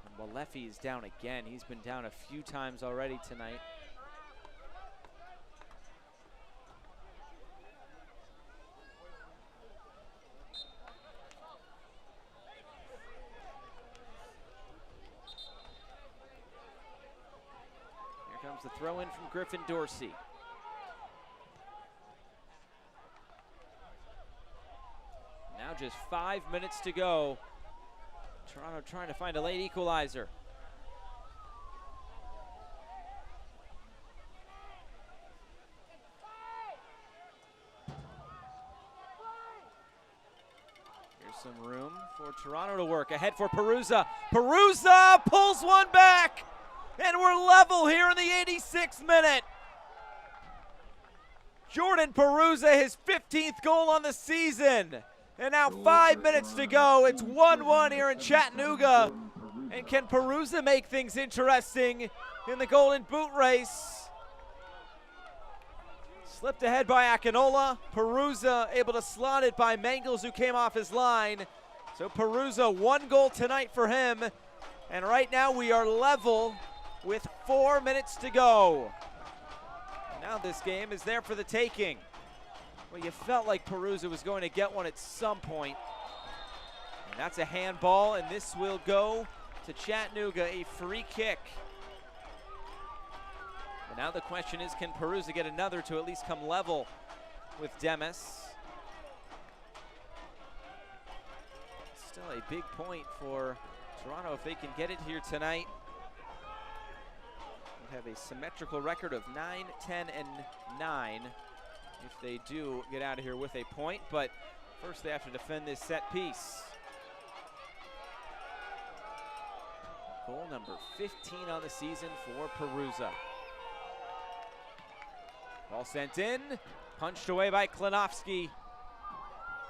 And Walefi is down again. He's been down a few times already tonight. Here comes the throw in from Griffin Dorsey. Now just 5 minutes to go. Toronto trying to find a late equalizer. Here's some room for Toronto to work. Ahead for Parousia. Parousia pulls one back, and we're level here in the 86th minute. Jordan Parousia, his 15th goal on the season. And now 5 minutes to go. It's 1-1 here in Chattanooga. And can Parousia make things interesting in the Golden Boot race? Slipped ahead by Akinola. Parousia able to slot it by Mangles, who came off his line. So Parousia, 1 goal tonight for him. And right now we are level with 4 minutes to go. Now this game is there for the taking. Well, you felt like Parousia was going to get one at some point. And that's a handball, and this will go to Chattanooga, a free kick. And now the question is, can Parousia get another to at least come level with Demis? Still a big point for Toronto if they can get it here tonight. They have a symmetrical record of 9, 10, and 9. If they do get out of here with a point, but first they have to defend this set piece. Goal number 15 on the season for Parousia. Ball sent in, punched away by Klinowski.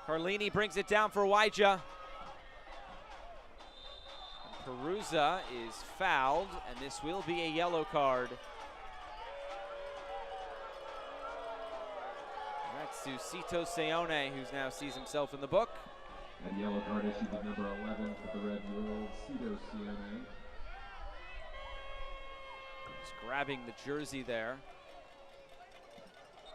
Carlini brings it down for Wyja. Parousia is fouled, and this will be a yellow card. That's to Cito Seone, who now sees himself in the book. And yellow card issued to number 11 for the Red Wolves, Cito Seone. Just grabbing the jersey there.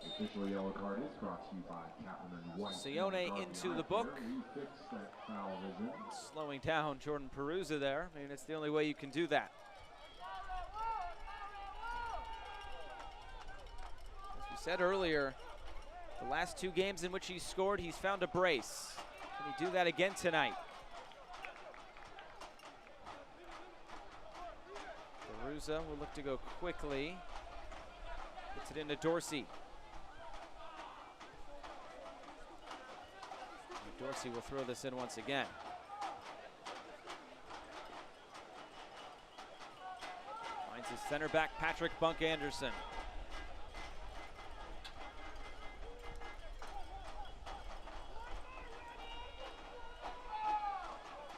The official yellow card is brought to you by Catwoman White. Sione into the book. We fixed that foul vision. Slowing down Jordan Parousia there. I mean, it's the only way you can do that. As we said earlier, the last 2 games in which he's scored, he's found a brace. Can he do that again tonight? Parousia will look to go quickly. Gets it into Dorsey. Dorsey will throw this in once again. Finds his center back, Patrick Bunk Anderson.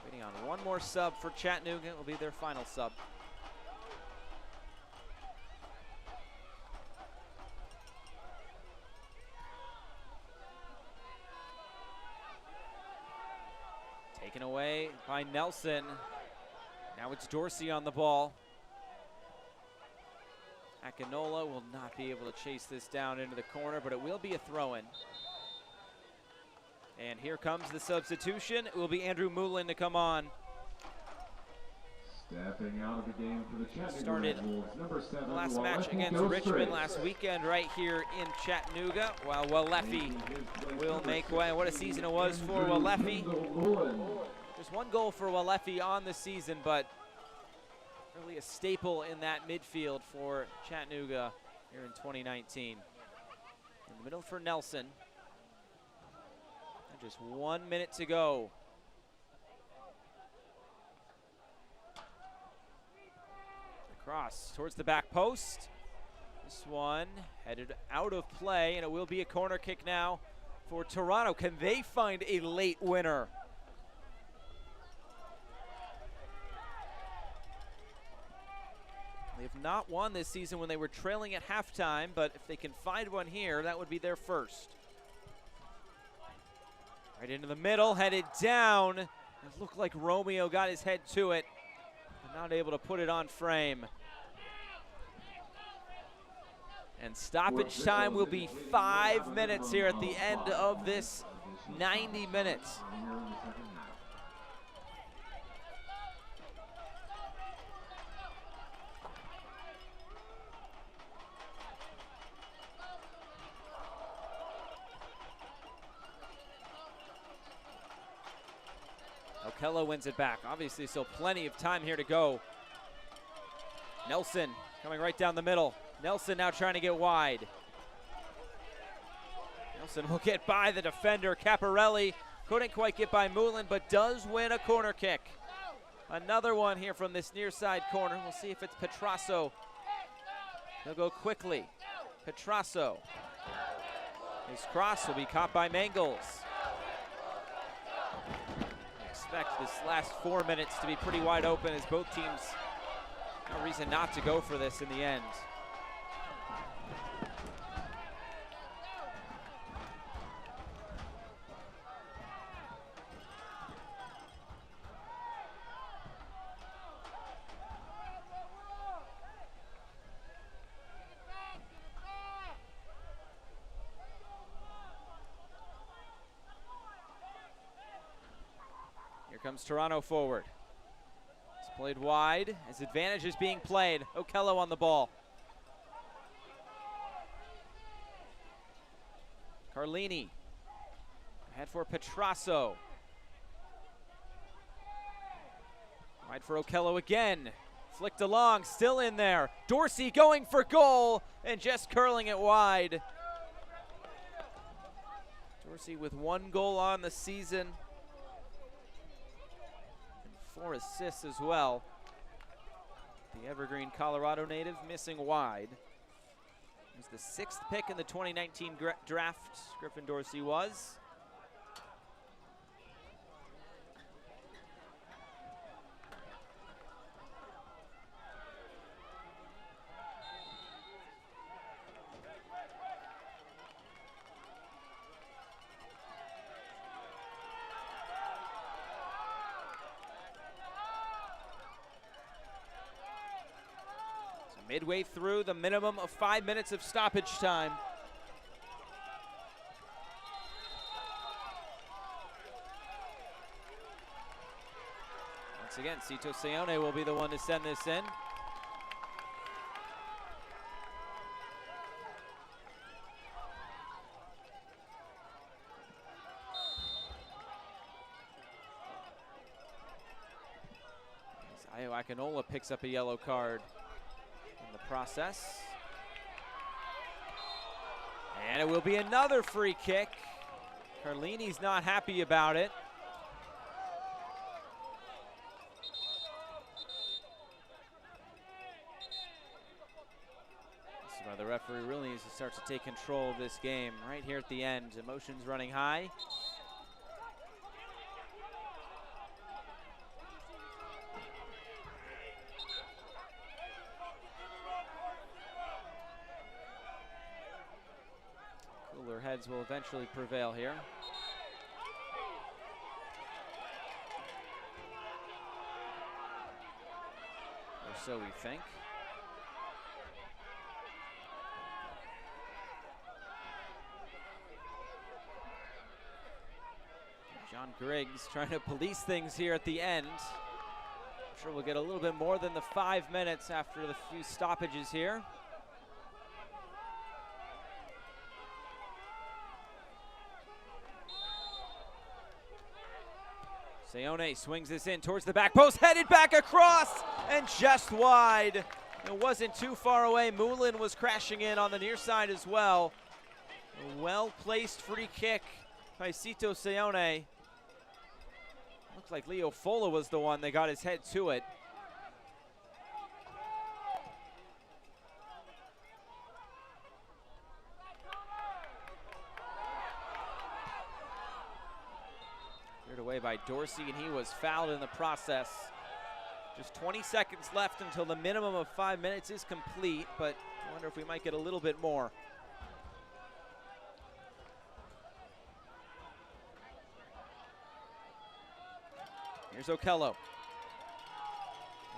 Waiting on one more sub for Chattanooga. It will be their final sub. Taken away by Nelson. Now it's Dorsey on the ball. Akinola will not be able to chase this down into the corner, but it will be a throw-in. And here comes the substitution. It will be Andrew Moulin to come on. Stepping out of the game for the Chattanooga Started Red Wolves, number 7, the last match Walefi against goes Richmond straight. last weekend right here in Chattanooga, while Walefi will make way. What a season it was for Walefi. Just 1 goal for Walefi on the season, but really a staple in that midfield for Chattanooga here in 2019. In the middle for Nelson. And just 1 minute to go. Cross towards the back post. This one headed out of play, and it will be a corner kick now for Toronto. Can they find a late winner? They have not won this season when they were trailing at halftime, but if they can find one here, that would be their first. Right into the middle, headed down. It looked like Romeo got his head to it, but not able to put it on frame. And stoppage time will be 5 minutes here at the end of this 90 minutes. Okello wins it back. Obviously, still plenty of time here to go. Nelson coming right down the middle. Nelson now trying to get wide. Nelson will get by the defender, Caparelli. Couldn't quite get by Moulin, but does win a corner kick. Another one here from this near side corner. We'll see if it's Petrasso. He'll go quickly. Petrasso. His cross will be caught by Mangles. Expect this last 4 minutes to be pretty wide open as both teams, no reason not to go for this in the end. Comes Toronto forward. It's played wide as advantage is being played. Okello on the ball. Carlini. Ahead for Petrasso. Wide for Okello again. Flicked along, still in there. Dorsey going for goal and just curling it wide. Dorsey with 1 goal on the season. 4 assists as well. The Evergreen Colorado native missing wide. He was the 6th pick in the 2019 draft, Griffin Dorsey was. midway through the minimum of 5 minutes of stoppage time. Once again, Cito Seone will be the one to send this in. Akinola picks up a yellow card in the process. And it will be another free kick. Carlini's not happy about it. This is why the referee really needs to start to take control of this game right here at the end. Emotions running high. Heads will eventually prevail here. Or so we think. John Griggs trying to police things here at the end. I'm sure we'll get a little bit more than the 5 minutes after the few stoppages here. Seone swings this in towards the back post, headed back across, and just wide. It wasn't too far away. Moulin was crashing in on the near side as well. A well-placed free kick by Cito Seone. Looks like Leo Fola was the one that got his head to it. Away by Dorsey, and he was fouled in the process. Just 20 seconds left until the minimum of 5 minutes is complete, but I wonder if we might get a little bit more. Here's Okello.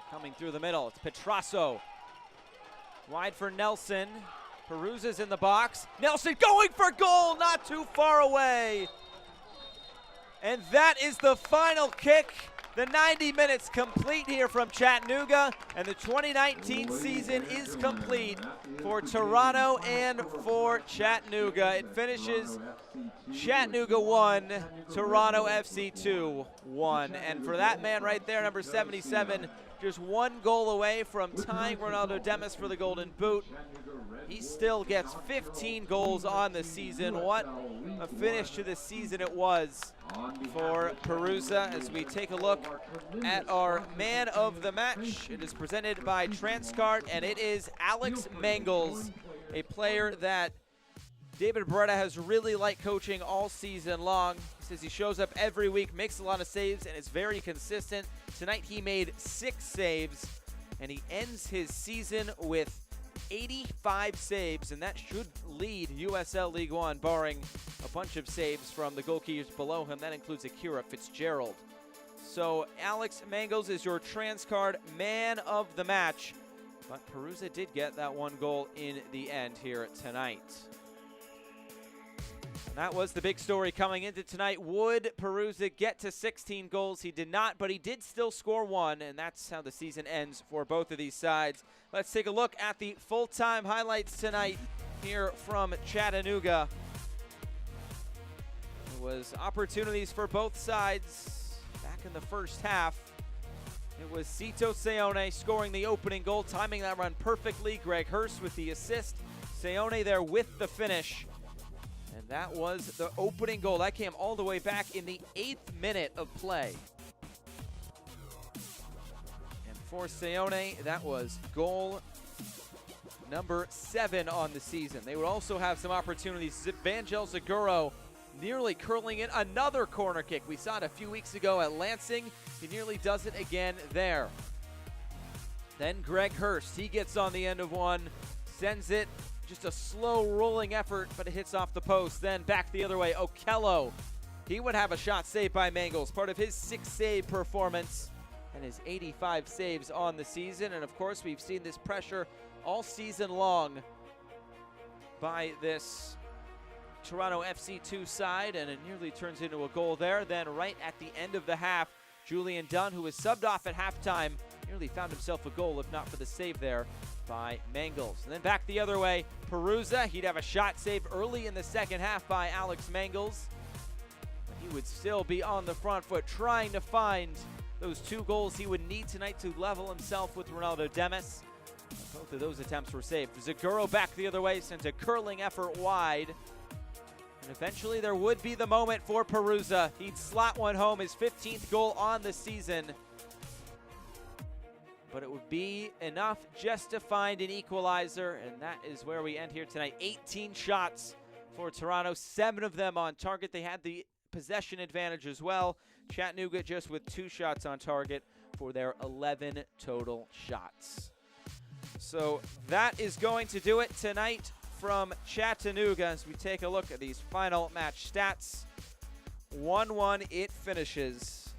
Coming through the middle, it's Petrasso. Wide for Nelson. Parousia's in the box. Nelson going for goal, not too far away. And that is the final kick. The 90 minutes complete here from Chattanooga, and the 2019 season is complete for Toronto and for Chattanooga. It finishes Chattanooga 1, Toronto FC 2 1. And for that man right there, number 77, just 1 goal away from tying Ronaldo Demas for the Golden Boot. He still gets 15 goals on the season. What a finish to the season it was for Parousia. As we take a look at our man of the match, it is presented by Transcart, and it is Alex Mangels, a player that David Beretta has really liked coaching all season long. He says he shows up every week, makes a lot of saves, and is very consistent. Tonight he made 6 saves, and he ends his season with 85 saves, and that should lead USL League One, barring a bunch of saves from the goalkeepers below him. That includes Akira Fitzgerald. So Alex Mangels is your Transcard man of the match, but Parousia did get that 1 goal in the end here tonight. That was the big story coming into tonight. Would Parousia get to 16 goals? He did not, but he did still score 1, and that's how the season ends for both of these sides. Let's take a look at the full-time highlights tonight here from Chattanooga. There was opportunities for both sides back in the first half. It was Cito Seone scoring the opening goal, timing that run perfectly. Greg Hurst with the assist. Seone there with the finish. And that was the opening goal. That came all the way back in the 8th minute of play. And for Seone, that was goal number 7 on the season. They would also have some opportunities. Vangel Zaguro nearly curling in another corner kick. We saw it a few weeks ago at Lansing. He nearly does it again there. Then Greg Hurst, he gets on the end of one, sends it. Just a slow rolling effort, but it hits off the post. Then back the other way, Okello. He would have a shot saved by Mangels, part of his 6-save performance and his 85 saves on the season. And of course, we've seen this pressure all season long by this Toronto FC2 side, and it nearly turns into a goal there. Then right at the end of the half, Julian Dunn, who was subbed off at halftime, nearly found himself a goal if not for the save there by Mangles. And then back the other way, Parousia, he'd have a shot saved early in the second half by Alex Mangles. He would still be on the front foot trying to find those 2 goals he would need tonight to level himself with Ronaldo Demis. Both of those attempts were saved. Zaguro back the other way, sent a curling effort wide. And eventually there would be the moment for Parousia. He'd slot one home, his 15th goal on the season. But it would be enough just to find an equalizer, and that is where we end here tonight. 18 shots for Toronto, 7 of them on target. They had the possession advantage as well. Chattanooga just with 2 shots on target for their 11 total shots. So that is going to do it tonight from Chattanooga as we take a look at these final match stats. 1-1 it finishes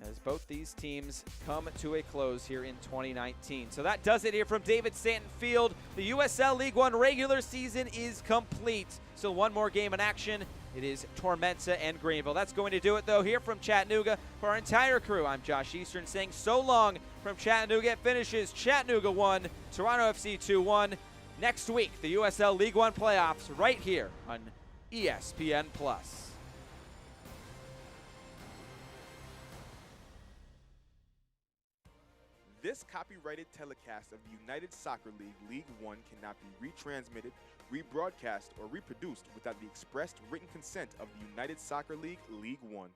as both these teams come to a close here in 2019. So that does it here from David Stanton Field. The USL League One regular season is complete. Still one more game in action. It is Tormenta and Greenville. That's going to do it, though, here from Chattanooga. For our entire crew, I'm Josh Eastern saying so long from Chattanooga. It finishes Chattanooga 1, Toronto FC 2-1. Next week, the USL League One playoffs right here on ESPN+. This copyrighted telecast of the United Soccer League League One cannot be retransmitted, rebroadcast, or reproduced without the expressed written consent of the United Soccer League League One.